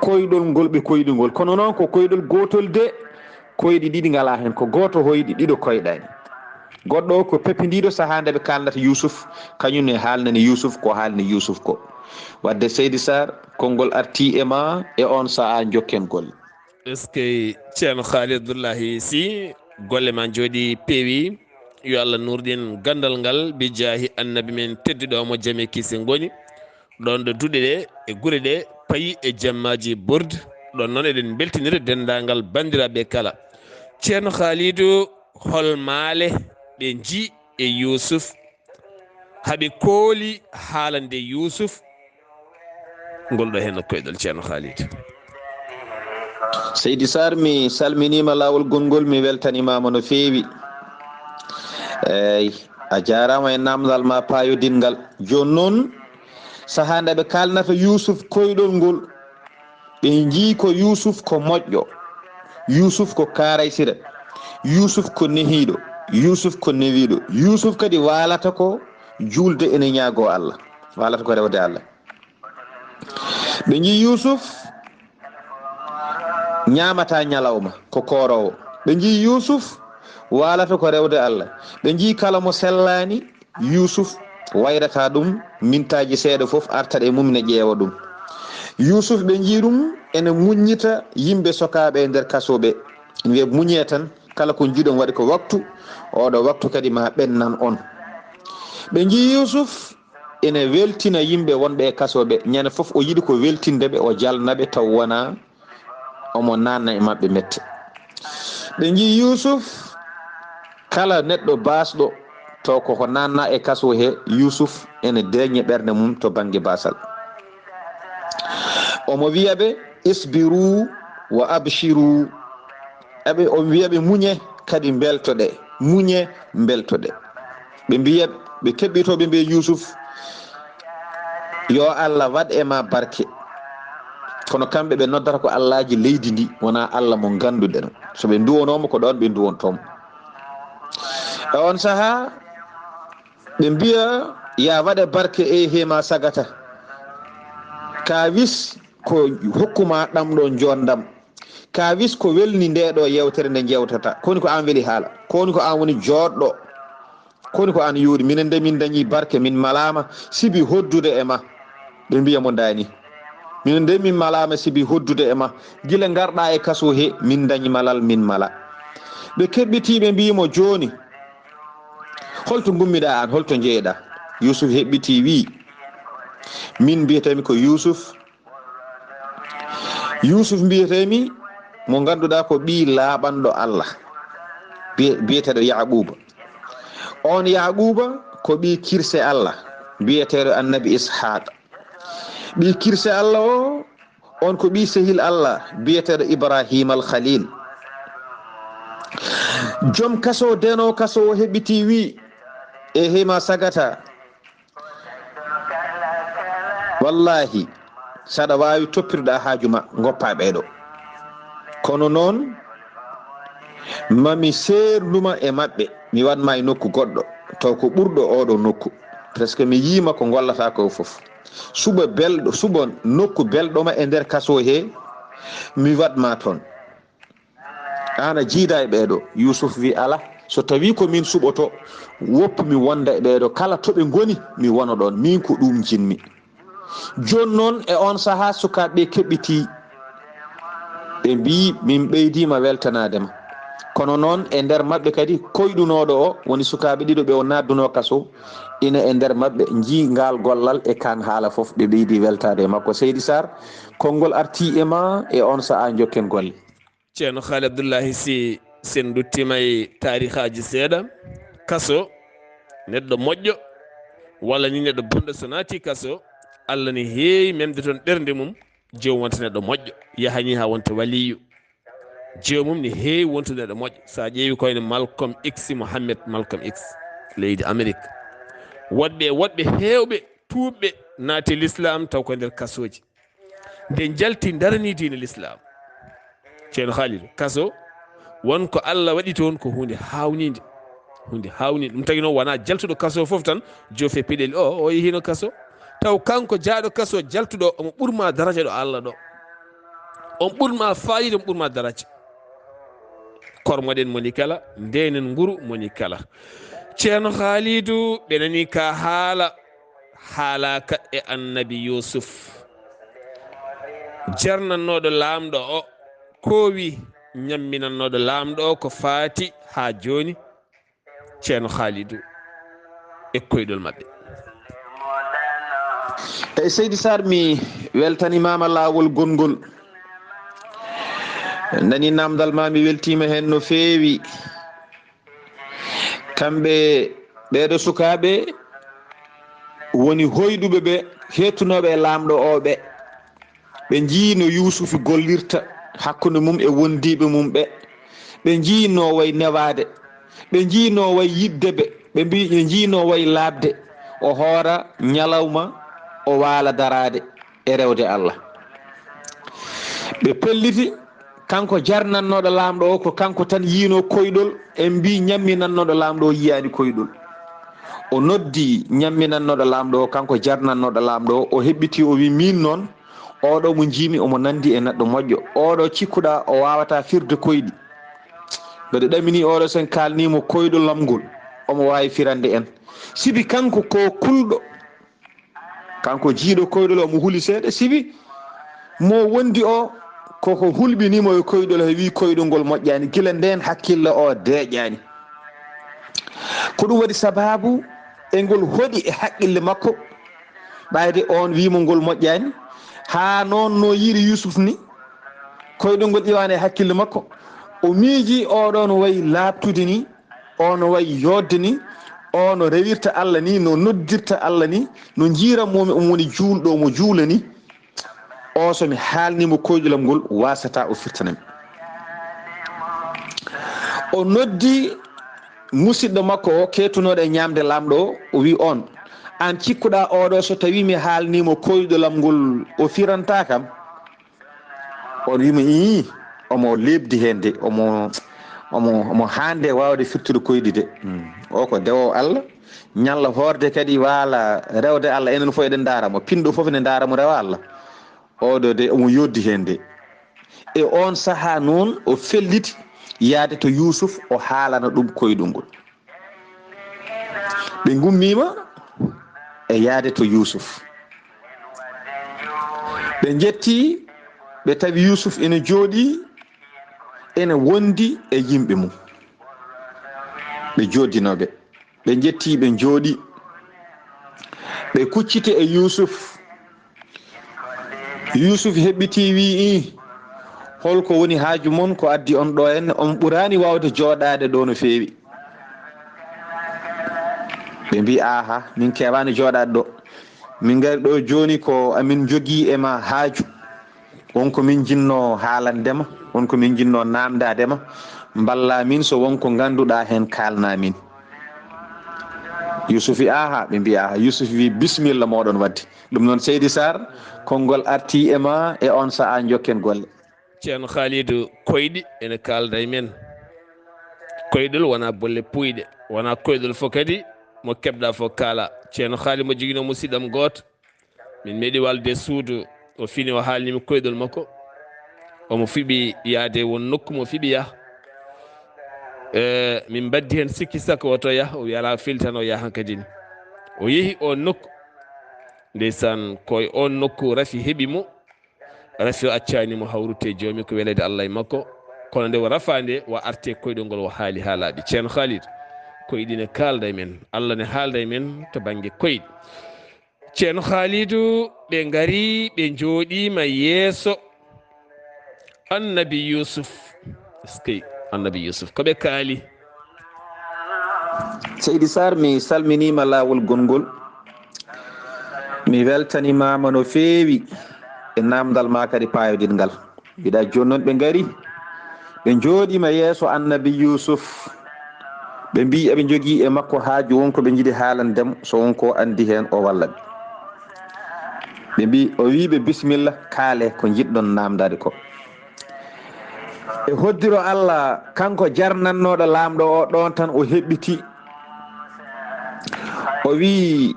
koyɗol ngol ɓe koyɗi ngol kono noon ko koyɗol gotol de koyɗi ɗiɗi ngala hen ko goto hoyɗi ɗiɗo koyɗani goɗɗo o ko peppidiɗo saaha nde ɓe kalnata Yusuf kañum ne haalnani Yusuf ko haalni Yusuf ko wadde Seydi Saar konngol arti e ma e on saaha jokken golle est ce que ceerno Khalid Abdullahi Sy golle ma jooɗi peewi yo Allah nurɗin gandal ngal bi jaahi annabi men tedduɗo mo Jame Kise ngoni ɗon ɗo duɗe ɗe e gure ɗe payi e jammaji Bourde ɗon noon eɗen beltinira dendagal bandiraɓe kala. ceerno Khalidou hol maale ɓe ji e Yusuf haɓe kooli haalande Yusuf ngol ɗo hen nokkoyɗol ceerno Khalidou. Seydi Saar mi salminima lawol gongol, mi weltanimama no feewi. Eyyi a jarama e namdal ma payodingal. Joni noon saaha nde ɓe kalnata Yusuf koyɗol ngol, ɓe jii ko Yusuf ko moƴƴo, Yusuf ko karaysira, Yusuf ko nehiɗo, Yusuf ko newiɗo, Yusuf kadi walata ko julde ene ñaago Allah, walata ko rewde Allah. ɓe jii Yusuf ñamata ñalawma ko korowo, ɓe jii Yusuf walata ko rewde Allah, ɓe jii kala mo sellani Yusuf wayrata ɗum mintaji seeɗa foof artat e mum ne ƴeewa ɗum. Yusuf ɓe jii ɗum ene muññita yimɓe sokaɓe e nder kasoɓe, wiye muñe tan, kala ko jiiɗon waɗi ko waktu, oɗo waktu kadi ma ɓennan on. ɓe jii Yusuf ene weltina yimɓe wonɓe e kasoɓe, ñande foof o yiɗi ko weltindeɓe, o jalnaɓe taw wona omo nanna e mabɓe mette. ɓe jii Yusuf kala neɗɗo basɗo taw koko nanna e kaso he, Yusuf ene deñe ɓernde mum to banggue basal. omo wiyaɓe isbiru wa abshiru, eɓe o wiyaɓe muñe kadi beltoɗe, muñe beltoɗe. ɓe mbiya ɓe keɓɓitoɓe mbiye Yusuf yo Allah waɗ e ma barke, kono kamɓe ɓe noddata ko allahji leydi ndi, wona Allah mo ganduɗen. so ɓe duwonomo ko ɗon ɓe duwontomo. e on saaha ɓe mbiya ya waɗe barke e hema sagata, ka wis ko hokkuma ɗamɗo jondam, ka wis ko welni ndeɗo yewtere nde jewtata, koni ko an weeli haala, koni ko an woni joɗɗo, koni ko an yuuri. minen nde min dañi barke, min malama sibi hoddude e ma. ɓe mbiya mo dani, minen nde min malama sibi hoddude e ma, gila garɗa e kaso he min dañi malal, min mala. ɓe keɓɓitiɓe mbimo joni holto gummiɗa an, holto jeeɗa? Yusuf heɓɓiti wi min mbiyetemi ko Yusuf mbiyetemi mo ganduɗa ko ɓi laaɓanɗo Allah, biyeteɗo Yaquba. on Yaquba ko ɓi kirse Allah biyeteɗo annabi Ishaq. ɓi kirse Allah o on ko ɓi sehil Allah biyeteɗo Ibrahima al Khalil. joom kaso deno kaso o heɓɓiti wi e hema sagata, wallahi saɗa wawi toppirɗa haajuma goppa ɓeɗo, kono noon mami serduma e mabɓe, mi wanma e nokku goɗɗo taw ko ɓurɗo oɗo nokku, presque mi yima ko gollata ko foof. suba nokku belɗoma e nder kaso he mi watma toon, ana jiida e ɓeɗo. Yusuf wi ala, so tawi ko min suɓoto woppu mi wonda e ɓeɗo, kala toɓe goni mi wona ɗon, min ko ɗum jinmi. joni noon e on saaha sukaɓe keɓɓiti, ɓe mbi min ɓeydima weltanadema, kono noon e nder mabɓe kadi koyɗunoɗo o woni sukaɓe ɗiɗo ɓe o nadduno kaso, ina e nder mabɓe jii ngal gollal e kan haala foof, ɓe ɓeydi weltade e makko. Seydi Saar, konngol arti e ma e on saaha jokken golle. ceerno Khalid Abdullahi si sen duttima e tarihaji seeɗa, kaso neɗɗo moƴƴo walla ni neɗɗo bonɗo so naati kaso, Allah ne heewi memde toon ɓernde mum, jomum wonta neɗɗo moƴƴo, yahani ha wonta waliyu, jomum ne heewi wonta neɗɗo moƴƴo. sa ƴeewi koyne Malcolm X, Mohammed Malcolm X leydi Amérique, woɗɓe heewɓe tuubɓe naati l'islam taw ko nder kasoji, nde jalti darani diine l'islam. ceerno Khalidou, kaso wonko Allah waɗi toon ko hunde hawnide, ɗum tagi noon wona jaltuɗo kaso foof tan jofe peɗeli o yehino kaso, taw kanko jaaɗo kaso jaltuɗo omo ɓurma daraja ɗo Allah ɗo, on ɓurma fayida, on ɓurma daraja. kormoɗen moni kala, ndenen nguru moni kala. ceerno Khalidou, ɓe nani ka haalaka e annabi Yusuf, jarnannoɗo lamɗo o kowi ñamminannoɗo lamɗo o ko faati ha joni. ceerno Khalidou e koyɗol mabɓe. Seydi Saar, mi weltanimama lawol gongol, nani namdal ma mi weltima hen no feewi. kamɓe ɓeɗo sukaɓe woni hoyɗuɓe ɓe hettunoɓe e lamɗo o ɓe jii no Yusufu gollirta hakkude mum e wondiɓe mum ɓe jii no way newade, ɓe jii no way yiddeɓe, ɓe jii no way labde o hoora ñalawma o waala darade e rewde Allah. ɓe pelliti kanko jarnannoɗo lamɗo o ko kanko tan yiino koyɗol, en mbi ñamminannoɗo lamɗo o yiyani koyɗol. o noddi ñamminannoɗo lamɗo o kanko jarnannoɗo lamɗo o heɓɓiti o wi min noon oɗo mo jimi omo nandi e neɗɗo moƴƴo, oɗo cikkuɗa o wawata firde koyɗi, mbeɗe ɗamini oɗo sen kalnimo koyɗolam ngol omo wawi firande en. sibi kanko ko kulɗo, kanko jiiɗo koyɗol omo huuli seeɗa, sibi mo wondi o koko hulɓinimo e koyɗol he wi koyɗol ngol moƴƴani, gila nden hakkille o deƴƴani. ko ɗum waɗi sababu e ngol hoɗi e haqqille makko ɓayde on wimo ngol moƴƴani, ha noon no yiiri Yusuf ni koyɗol ngol ƴiwani e hakkille makko, o miiji oɗo no wayi labtude ni, o no wayi yodde ni, o no rewirta Allah ni, no noddirta Allah ni, no jiiranmomi omo woni juulɗo mo juula ni, o somi haalnimo koyɗolam ngol wasata o firtanami. o noddi musidɗo makko o kettunoɗo e ñamde lamɗo o wi on an cikkuɗa oɗo so tawi mi haalnimo koyɗolam ngol o firanta kam? on wimo i omo lebdi hen de, omo hande wawde firtude koyɗi de. o ko dewo Allah, ñalla horde kadi waala rewde Allah, enen fof eɗen daramo, pinɗo foof ne daramo rewa Allah, oɗo de omo yoddi hen de. e on saaha noon o felliti yaade to Yusuf o haalana ɗum koyɗol ngol. ɓe gummima e yaade to Yusuf, ɓe jetti ɓe tawi Yusuf ene jooɗi ene wondi e yimɓe mum, ɓe joddinoɓe, ɓe jetti ɓe jooɗi, ɓe kuccite e Yusuf. Yusuf heɓɓiti wii holko woni haaju mon ko addi on ɗo henne, on ɓurani wawde jooɗade ɗo no feewi. ɓe mbi aha min kewani jooɗade ɗo, min gari ɗo joni ko amin jogui ema haaju, wonko min jinno haalandema, wonko min jinno namdadema, balla min so wonko ganduɗa hen kalna min. Yusuf wi aha, ɓe mbi aha. Yusuf wi bisimilla moɗon wadde. ɗum noon Seydi Saar konngol arti e ma e on saaha jokken golle. ceerno Khalidou koyɗi ene kalda e men, koyɗol wona bolle puyɗe, wona koyɗol fof kadi mo keɓɗa fof kaala. ceerno Khalid mo joguino musidɗam goto, min meeɗi walde suudu o fini o haalnimi koyɗol makko, omo fiɓi yaade won nokku mo fiɓi yaha, min baddi hen sikki sakko woto yaha, o wi ala felti tan o yaha kadi ni. o yeehi on nokku, ndeysan koye on nokku rafi heeɓi mo, rafi o accanimo hawrute joomi ko welede Allah e makko, kono nde o rafa nde o arte koyɗol ngol o haali haalaɓe. ceerno Khalid koyɗi ne kalda e men, Allah ne haalda e men to banggue koyɗi. ceerno Khalidou ɓe gari ɓe jooɗima yeeso annabi Yusuf. eskey annabi Yusuf koɓe kaali. Seydi Saar mi salminima lawol gongol, mi weltanimama no feewi e namdal ma kadi payodin ngal. mbiɗa joni noon ɓe gari ɓe jooɗima yeeso annabi Yusuf, ɓe mbi eɓe jogui e makko haaju, wonko ɓe jiiɗi haalandemo, so wonko andi hen o wallaɓe. ɓe mbi o wiɓe bisimilla kaale ko jiɗɗon namdade ko. e hoddiro Allah kanko jarnannoɗo lamɗo o ɗon tan o heɓɓiti o wi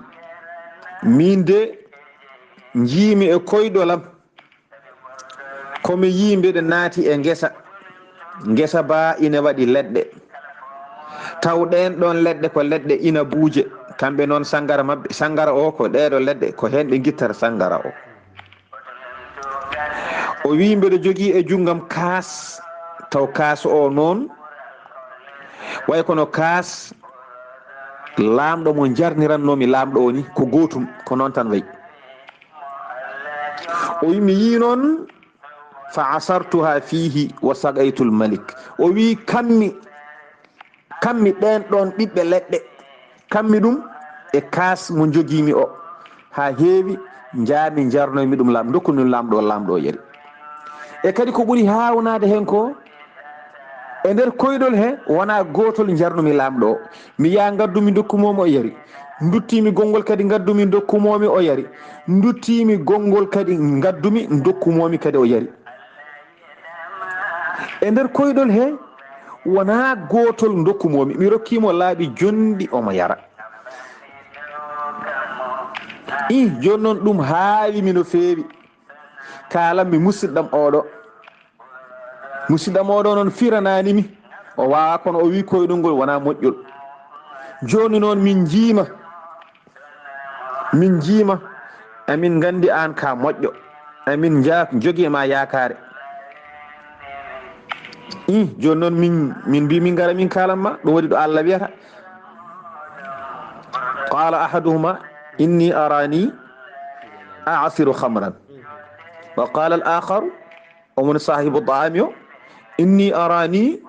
min de jiimi e koyɗolam komi yi mbeɗe naati e ngesa ba ina waɗi leɗɗe, taw ɗen ɗon leɗɗe ko leɗɗe ina buuje, kamɓe noon sangara mabɓe, sangara o ko ɗeɗo leɗɗe ko hen ɓe guittata sangara o. o wi mbeɗe jogui e junggam kaas, taw kaas o noon way kono kaas lamɗo mo jarnirannomi lamɗo o ni ko gotum, ko noon tan wayi. o wi mi yi noon fa asartuha fihi wa sagaytul malik. O wi kammi ɗen ɗon ɓiɓɓe leɗɗe kammi ɗum e kas mo jogimi o ha heewi jaami jarnoymi ɗum laam dokku ɗum lamɗo o yari. E kadi ko ɓuri hawnade hen ko e nder koyɗol he wona gotol jarnumi lamɗo o, mi ya gaddumi dokkumomi o yari, duttimi gongol kadi gaddumi dokkumomi o yari, duttimi gongol kadi gaddumi dokkumomi kadi o yari. E nder koyɗol he wona gotol dokkumomi, mi rokkimo laaɓi jonɗi omo yara. Joni noon ɗum haalimi no feewi, kalanmi musidɗam oɗo noon firananimi, o wawa kono o wi koyɗol ngol wona moƴƴol. Joni noon min jiima amin gandi an ka moƴƴo, amin jogui ma yakare. Joni noon min mbi min gara min kalanma ɗum waɗi ɗo Allah wiyata qala ahaduhuma inni arani a'siru khamran wa qala al-akharu omon sahibu ta'ami o inni arani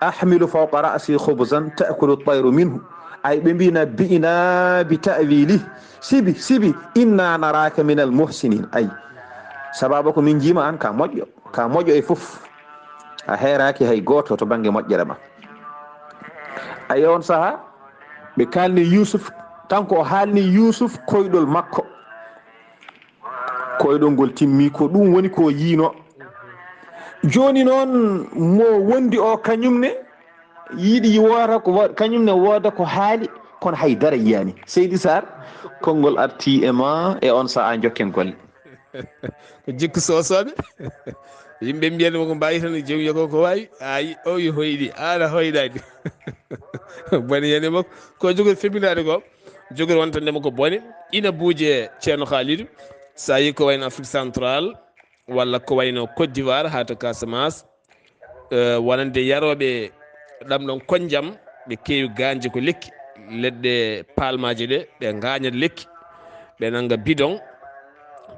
ahmilu fawqa ra'si khubzan ta'kulu at-tayru minhu. Ay ɓe mbina bi'ina bi ta'wili sibi inna naraka min al-muhsinin. Ay sababu ko min jima an ka moƴƴo e fof a heeraki hay goto to banggue moƴƴere ma. Ay on saaha ɓe kalni Yusuf, tanko o haalni Yusuf koyɗol makko, koyɗol ngol timmi ko ɗum woni ko yiino. Joni noon mo wondi o kañumne yiiɗi woota ko kañumne wooda ko haali kono haydara yiyani. Seydi Saar konngol arti e ma e on saaha jokken golle. ko jikku sosoɓe yimɓe mbiyatmo ko mbawi tan joom yogo ko wawi ayi o yo hoyɗi ana hoyɗani bone yene makko ko jogori febinade ko jogori wonta ndema ko bone ina buuje ceerno Khalidou sa yi ko wayno Afrique central walla ko wayno Côte d'Ivoire ha to Casamance wonande yaroɓe ɗam ɗon konjam ɓe kewi ganje ko lekki leɗɗe palmaje ɗe ɓe gañat lekki ɓe nanga bidon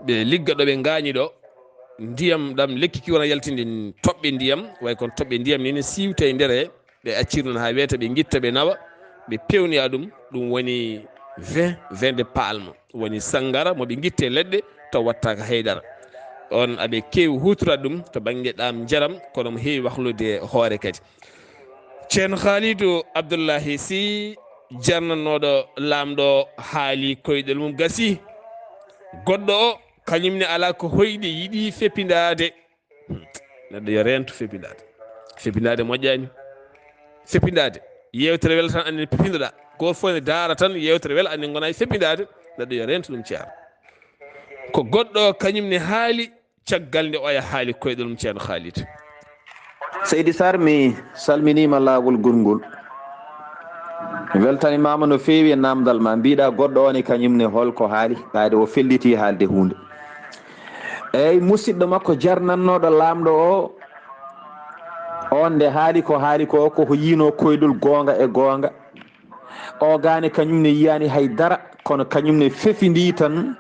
ɓe ligga ɗo ɓe gañi ɗo ndiyam ɗam lekki ki wona yaltinde toɓɓe ndiyam way kono toɓɓe ndiyam ni ne siwta e nder he ɓe accirnon ha weeta ɓe guitta ɓe nawa ɓe pewniya ɗum woni vin de palme woni sangara moɓe guitte leɗɗe taw wattaka haydara on aɓe kewi hutorade ɗum to banggue ɗam jaram kono mo heewi wahlude hoore kadi. ceerno Khalidou Abdullahi Sy jarnannoɗo lamɗo haali koyɗel mum gasi goɗɗo o kañumne ala ko hoyɗi yiiɗi feppidade. Neɗɗo yo rento feppidade moƴƴani. Feppidade yewtere wela tan andi pepinɗoɗa goto fof ne daara tan yewtere wela andi gona e feppidade. Neɗɗo yo rento ɗum ceerno ko goɗɗo kañumne haali caggal nde oya haali koyɗol mum ceerno Khalidou. Seydi Saar mi salminima laawol gurngol, mi weltanimama no feewi e namdal ma. Mbiɗa goɗɗo on e kañumne holko haali ɓaade o felliti haalde hunde. Eyyi musidɗo makko jarnannoɗo lamɗo o on nde haali ko ko yiino koyɗol gonga e gonga o gane kañumne yiyani haydara kono kañumne fefidi tan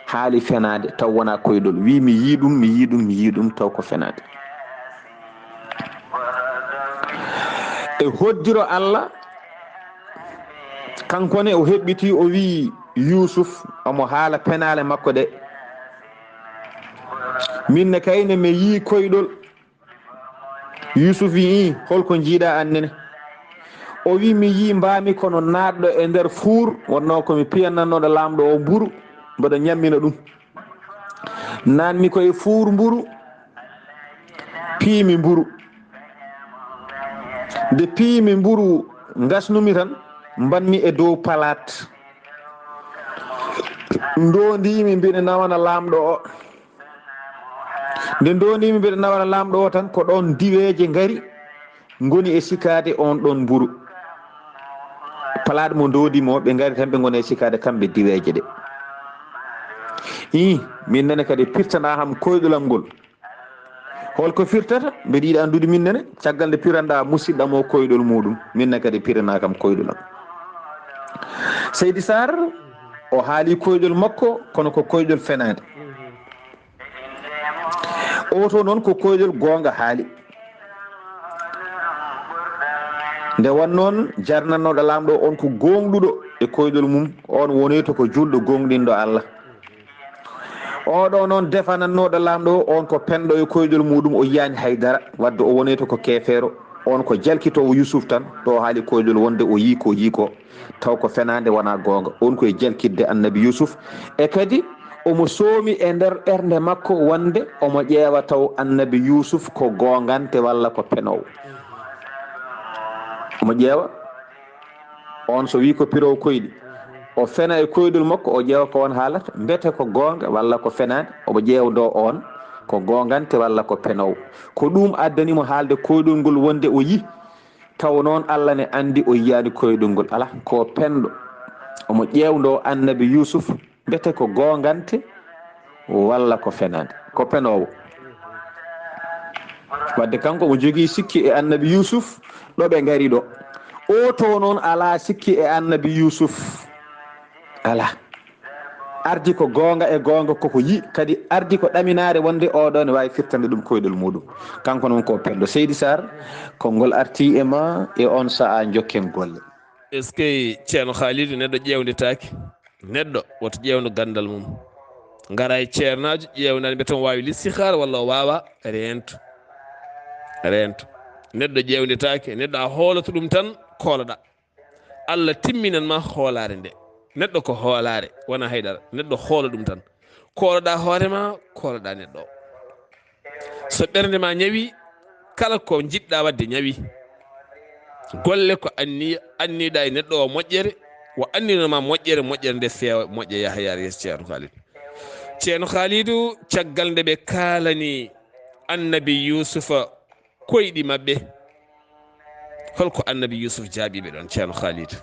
haali fenade taw wona koyɗol. Wi mi yi ɗum taw ko fenade. E hoddiro Allah kankone o heɓɓiti o wi Yusuf omo haala penale makko de minne kayne mi yi koyɗol. Yusuf wi holko jiiɗa annene? O wi mi yi mbami kono naatɗo e nder fuur wonno komi piyanannoɗo lamɗo o mburu mboɗo ñammina ɗum. Nanmi koye fuur mburu piimi mburu, nde piimi mburu gasnumi tan mbanmi e dow palat ndondimi mbiɗa nawana lamɗo o. Nde ndondimi mbiɗa nawana lamɗo o tan ko ɗon diweje ngari ngoni e sikade on ɗon mburu. Palat mo ndodimo ɓe ngari tan ɓe goni e sikade kamɓe diweje ɗe. Min nene kadi pirtana ham koyɗolam ngol. Holko firtata? Mbeɗa yiɗi andude min nene caggal nde piranɗa musidɗam o koyɗol muɗum, minne kadi pirana kam koyɗolam. Seydi Saar o haali koyɗol makko kono ko koyɗol fenade. oto noon ko koydol gonga haali nde won noon jarnannoɗo lamɗo on ko gonɗuɗo e koydol mum on woni to ko julɗo gonɗinɗo Allah oɗo noon defanannoɗo lamɗo on ko penɗo e koydol muɗum o yiyani haydara wadde o woni to ko kefeero on ko jalkitowo Yusuf tan to haali koydol wonde o yi ko taw ko fenade wona gonga on koye jalkidde annabi Yusuf e kadi omo soomi e nder ɓernde makko wonde omo ƴeewa taw annabi Yusuf ko gongante walla ko penowo omo ƴeewa on so wi ko pirowo koyɗi o fena e koydol makko o ƴeewa ko on haalata mbete ko gonga walla ko fenade omo ƴeewdo on ko gongante walla ko penowo ko ɗum addanimo haalde koydol ngol wonde o yi taw noon Allah ne andi o yiyani koydol ngol ala ko penɗo omo ƴeewdo annabi Yusuf mbete ko gongante walla ko fenade ko penowo wadde kanko omo jogui sikki e annabi Yusuf ɗo ɓe gari ɗo o to noon ala sikki e annabi Yusuf ala ardi ko gonga e gonga koko yi kadi ardi ko ɗaminare wonde oɗo ne wawi firtande ɗum koydol muɗum kanko noon ko penɗo Seydi Saar konngol arti e ma e on saaha jokken golle. est ce que ceerno Khalidou neɗɗo ƴewnetake neɗɗo woto ƴewno gandal mum gara e ceernajo ƴewnani ɓe tan wawi listihar walla o wawa rento neɗɗo ƴewnetake neɗɗo a hooloto ɗum tan kooloɗa Allah timminan ma hoolare nde neɗɗo ko hoolare wona haydara neɗɗo hoola ɗum tan kooloɗa hoorema kooloɗa neɗɗo o so ɓernde ma ñawi kala ko jiɗɗa wadde ñawi golle ko anniɗa e neɗɗo o moƴƴere wo anninoma moƴƴere nde feewa moƴƴe yaha yaara yeeso ceerno Khalidou caggal nde ɓe kalani annabi Yusufa koyɗi mabɓe holko annabi Yusuf jaabiɓe ɗon ceerno Khalidou.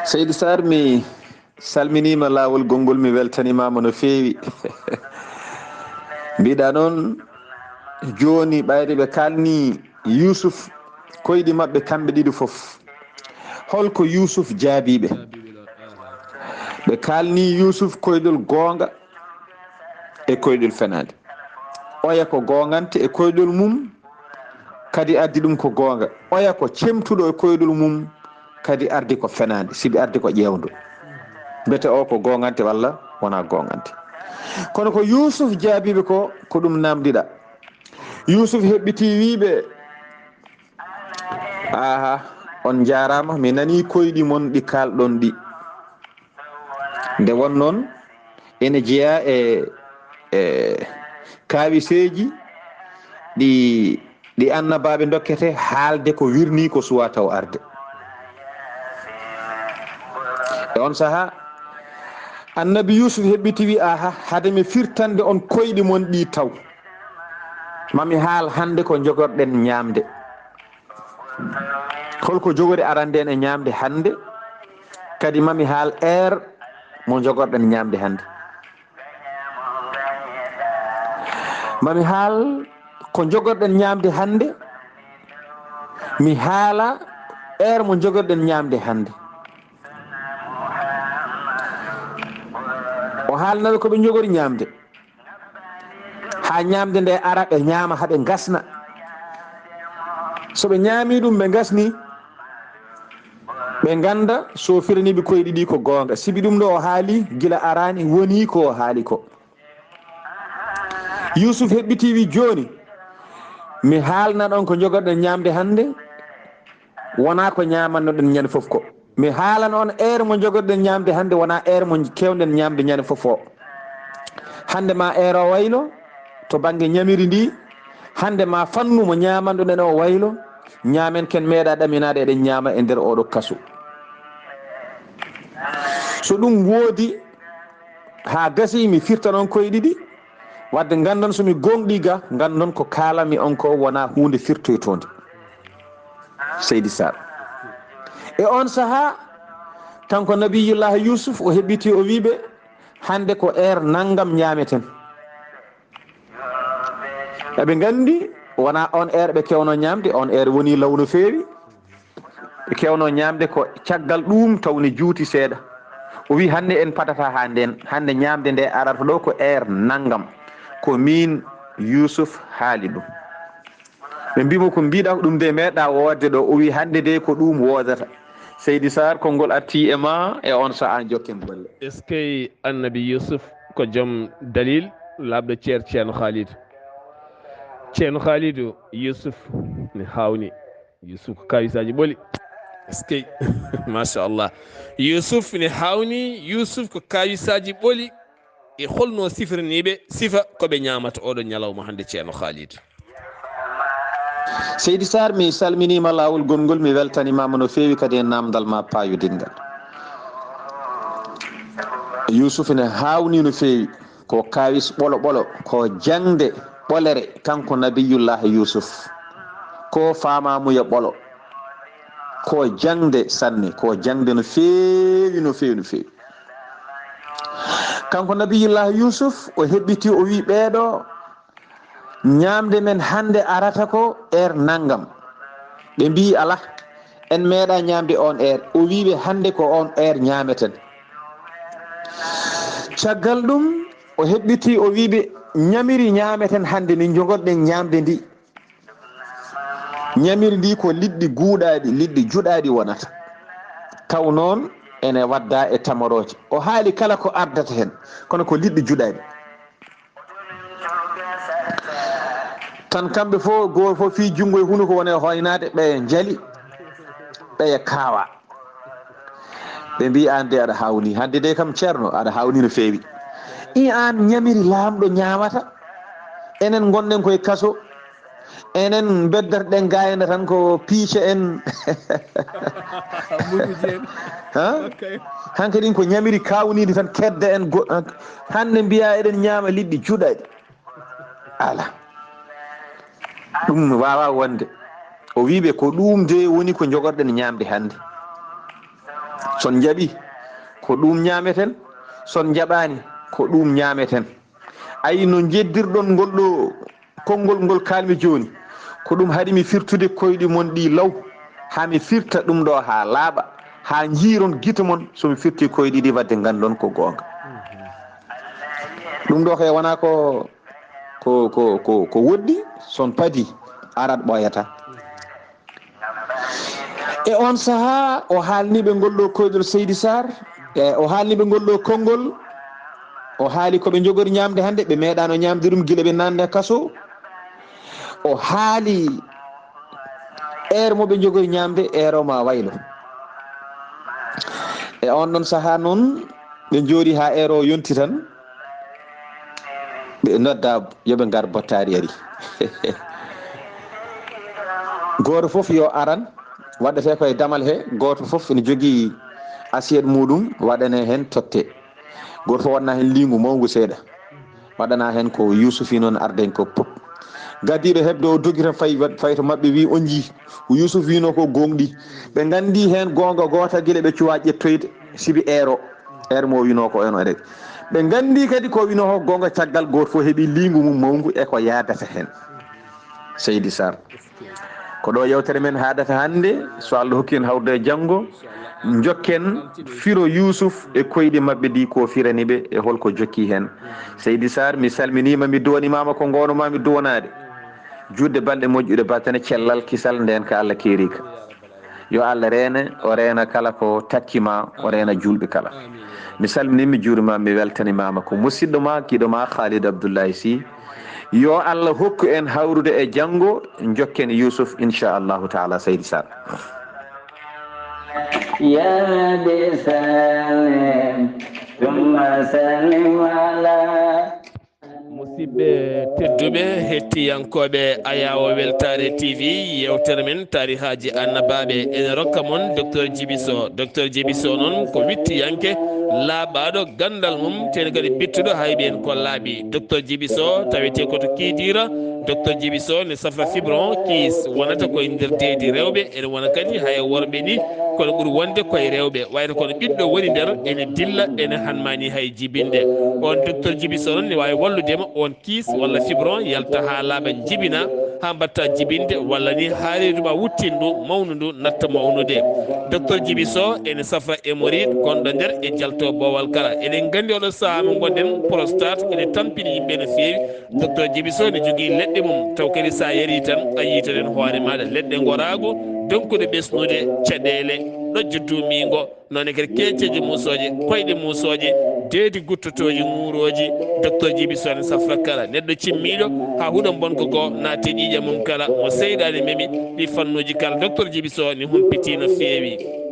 Seydi Saar mi salminima lawol gongol mi weltanimama no feewi mbiɗa noon joni ɓayde ɓe kalni Yusuf koyɗi mabɓe kamɓe ɗiɗi foof holko Yusuf jaabiɓe ɓe kalni Yusuf koydol gonga e koydol fenade oya ko gongante e koydol mum kadi addi ɗum ko gonga oya ko cemtuɗo e koydol mum kadi ardi ko fenade sibi ardi ko ƴewdo mbete o ko gongante walla wona gongante kono ko Yusuf jaabiɓe ko ɗum namdiɗa Yusuf heɓɓiti wiɓe aha on jarama mi nani koyɗi mon ɗi kalɗon ɗi nde won noon ene jeeya e kawiseji ɗi annabaaɓe dokkete haalde ko wirni ko suwa taw arde e on saaha annabi Yusuf heɓɓiti wi aha hade mi firtande on koyɗi mon ɗi taw mami haal hande ko jogorɗen ñamde holko jogori aranden e ñamde hande kadi mami haal mo jogorɗen ñamde hande mami haal ko jogorɗen ñamde hande mi haala mo jogorɗen ñamde hande o haalnaɓe koɓe jogori ñamde ha ñamde nde ara ɓe ñaama haɓe gasna soɓe ñaami ɗum ɓe gasni ɓe ganda so firaniɓe koyɗi ɗi ko gonga sibi ɗum ɗo o haali gila arani woni ko o haali ko Yusuf heɓɓiti wi joni mi haalna ɗon ko jogorɗen ñamde hande wona ko ñamannoɗen ñande foof ko mi haalan on mo jogorɗen ñamde hande wona mo kewɗen ñamde ñande foof o hande ma o waylo to banggue ñamiri ndi hande ma fannu mo ñamanɗoɗen o waylo ñamen ken meeɗa ɗaminade eɗen ñaama e nder oɗo kaso so ɗum woodi ha gasi mi firta noon koye ɗiɗi wadde gandon somi gonɗi ga gandon ko kalami on ko wona hunde firtoytonde Seydi Saar e on saaha tanko nabiyullah Yusuf o heɓɓiti o wiɓe hande ko naggam ñameten eɓe gandi wona on ɓe kewno ñamde on woni law no feewi ɓe kewno ñamde ko caggal ɗum tawni juuti seeɗa o wi hande en padata ha nden hande ñamde nde arata ɗo ko naggam ko min Yusuf haali ɗum. ɓe mbimo ko mbiɗa ko ɗum de meeɗa woodde ɗo o wi hande de ko ɗum woodata. Seydi Sar konngol arti e ma e on saha jokken golle. est ce que annabi Yusuf ko joom dalil labɗo ceerno Khalidou. ceerno Khalidou Yusuf ne hawni Yusuf ko kawisaji ɓoli est ce que machallah Yusuf ne hawni Yusuf ko kawisaji ɓoli e holno sifiraniɓe sifa koɓe ñamata oɗo ñalawma hande ceerno Khalidou. Seydi Sar mi salminima lawol gongol, mi weltanimama no fewi kadi e namdal ma payudingal. Yusuf ne hawni no fewi ko kawis ɓolo ɓolo ko jangde ɓolere kanko nabiyullah Yusuf ko famamuya ɓolo ko jangde sanne ko jangde no fewi no fewi no fewi. Kanko nabiyullah Yusuf o heɓɓiti o wi ɓeeɗo ñamde men hande arata ko nangam. ɓe mbi ala en meeɗa ñamde on o wiɓe hande ko on ñameten. caggal ɗum o heɓɓiti o wiɓe ñamiri ñameten hande ni jogorɗen ñamde ndi. ñamiri ndi ko liɗɗi guuɗaɗi liɗɗi juɗaɗi wonata taw noon ene wadda e tamoroje. o haali kala ko ardata hen kono ko liɗɗi juɗaɗi tan. kamɓe fo goto fof fi junggo e hunuko wone hoynade ɓeye jaali ɓeye kaawa. ɓe mbi an de aɗa hawni hande de kam ceerno aɗa hawni no fewi. i an ñamiri lamɗo ñamata, enen gonɗen koye kaso, enen beddarɗen gayna tan ko piice en hankkadin ko ñamiri kawnidi tan kedda en hande mbiya eɗen ñama liɗɗi juɗaɗi. ala ɗum wawa wonde. o wiɓe ko ɗum de woni ko jogorɗen ñamde hande. son jaaɓi ko ɗum ñameten, son jaɓani ko ɗum ñameten. ayi no jeddirɗon ngol ɗo konngol ngol kalmi joni ko ɗum haɗimi firtude koyɗi mon ɗi law hami firta ɗum ɗo ha laaɓa ha jiiron guite mon somi firti koyɗi ɗi wadde gandon ko gonga. ɗum ɗo kay wona ko woɗɗi son padi arat ɓoyata. e on saaha o haalniɓe ngol ɗo koyɗol Seydi Sar o haalniɓe ngol ɗo konngol. o haali koɓe jogori ñamde hande ɓe meeɗano ñamde ɗum guila ɓe nande kaso. o haali moɓe jogori ñamde o ma waylo. e on ɗon saaha noon ɓe jooɗi ha o yonti tan ɓe nodda yoɓe gar bottari ari goto foof yo aran waɗete koye damal he. goto foof ene jogui assiette muɗum waɗane hen totte. goto fof waɗana hen lingu mawgu seeɗa waɗana hen ko Yusufi noon arden ko pop. gadiɗo hebde o dogi tan fayi to mabɓe wi on jii ko Yusuf wino ko gonɗi. ɓe gandi hen gonga gota guila ɓe cuwa ƴettoyde sibi mo wino ko en ede. ɓe gandi kadi ko wino ko gonga caggal goto fof heeɓi lingu mum mawgu e ko yadata hen. Seydi Sar ko ɗo yewtere men haadata hande, so Allah hokki en hawrude e janggo jokken firo Yusuf e koyɗi mabɓe ɗi ko firaniɓe e holko jokki hen. Seydi Sar mi salminima, mi duwanimama ko gonumami duwanade judde balɗe moƴƴuɗe batane cellal kisal nden ka Allah keerika. yo Allah reena o reena kala ko takkima, o reena julɓe kala. mi salminima mi juurimama mi weltanimama ko musidɗo ma kiɗo ma Khalid Abdullahi Sy. yo Allah hokku en hawrude e janggo jokken Yusuf inchallahu taala. Seydi Sar يا بسلام ثم سلم على musidɓe tedduɓe hettiyankoɓe ayawo weltare TV yewtere men tarihaji annabaɓe ene rokka moon docteur Djiby Sow. docteur Djiby Sow noon ko wittiyanke laaɓaɗo gandal mum tene kadi bittuɗo hayɓe en ko laaɓi. docteur Djiby Sow tawete koto kiidira. docteur Djiby Sow ne safra fibron kiis wonata koye nder deedi rewɓe ene wona kadi hay worɓe ni kono ɓuuri wonde koye rewɓe wayno kono ɓiɗɗo woni nder ene dilla ene hanmani hay jibinde. on docteur Djiby Sow noon ne wawi walludema on kiis walla fibron yalta ha laaɓa jibina ha mbatta jibinde walla ni haalidu ma wuttindu mawnudu natta mawnude docteur Djiby Sow ene safra hémorroïde gonɗo nder e jalto bowal kala eɗen gandi oɗo saaha mo gonɗen prostate ene tampini yimɓe no feewi docteur Djiby Sow ne jogui leɗɗe mum taw kadi sa yari tan a yiitaten hoore maɗa leɗɗe gorago donkude ɓesnude caɗele ɗojjo dumigo nonne kadi kecceji musoje koyɗe musoje deedi guttotoji ŋuroji docteur Djiby Sow ne safra kala neɗɗo cimmiɗo ha huuɗo bonko go naate ƴiƴe mum kala mo seyɗani memi ɗi fannuji kala docteur Djiby Sow ne humpiti no feewi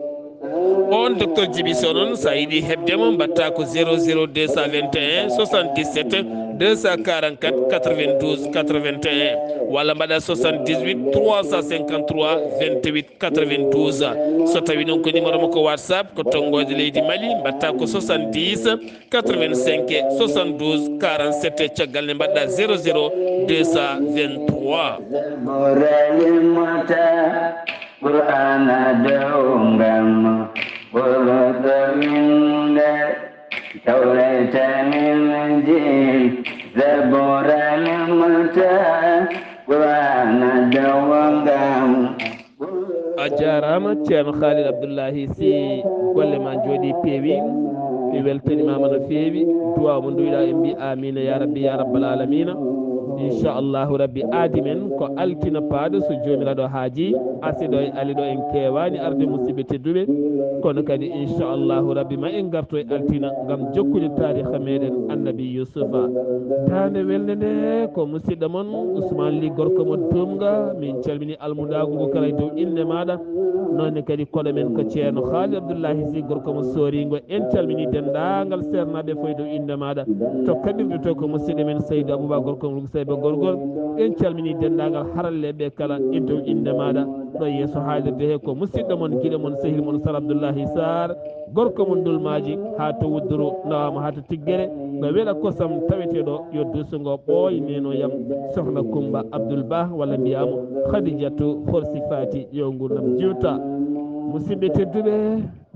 on docteur Djiby Sow noon sa yiiɗi hebdemo mbatta ko 00 221 77 244 92 81 walla mbaɗa 78 353 28 92 so tawi noon ko numéro makko whatsapp ko tonggode leydi Mali mbatta ko 70 85 72 47 caggal nde mbaɗɗa 00 a jarama ceerno Khalid Abdullahi si golle ma jooɗi peewi mi weltanimama no feewi duwaw mo duyɗa en mbi amina ya rabbi ya rabbal alamina inchallahu rabbi aadi men ko altina paaɗo so jomiraɗo haaji asiɗo e aliɗo en kewani arde musidɓe tedduɓe kono kadi inchallahu rabbi ma en garto e altina gam jokkude tariha meɗen annabi Yousufa dande welde nde ko musidɗo moon Ousmane Ly gorko mo tumga min calmini almudagu ngu kala e dow inde maɗa nonne kadi koɗo men ko ceerno Khalid Abdullahi Sy gorko mo sorigo en calmini dendagal sernaɓe foye dow inde maɗa to kaɓirɗe to ko musidɗo men Seydou Abouba gorko mo Seyba gorgol en calmini dendagal haralleɓe kala e dow inde maɗa ɗo yeeso haalirde he ko musidɗo moon guiɗo moon sehil moon Sar Abdullahi Saar gorko mon dulmaji ha to wudduru nawama ha to tiggere ɓe weeɗa kosam taweteɗo yo dusugo ɓooy nenoyam sohna Coumba Abdoul Ba walla mbiyamo Khadijatou Forsi Fati yo gurdam jiwta musidɓe tedduɓe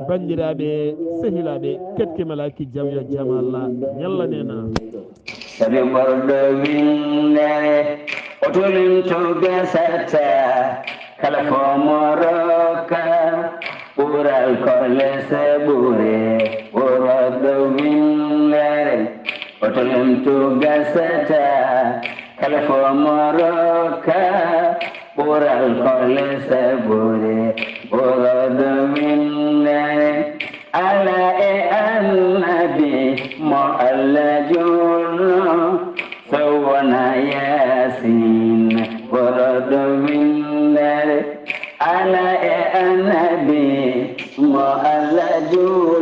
bandiraɓe sehilaɓe ketkimalaki jaam yo jaam Allah ñallanena sabi ɓorɗo windere otomin to gasata kala ko moroka ɓural kole se ɓure ɓuroɗo windere otomin to gasata kala ko moroka ɓural kole se ɓure ɓuroɗo windere ala e annabi mo Allah jurno sowona yasin ɓuroɗo windere ala e annabi mo Allah jurno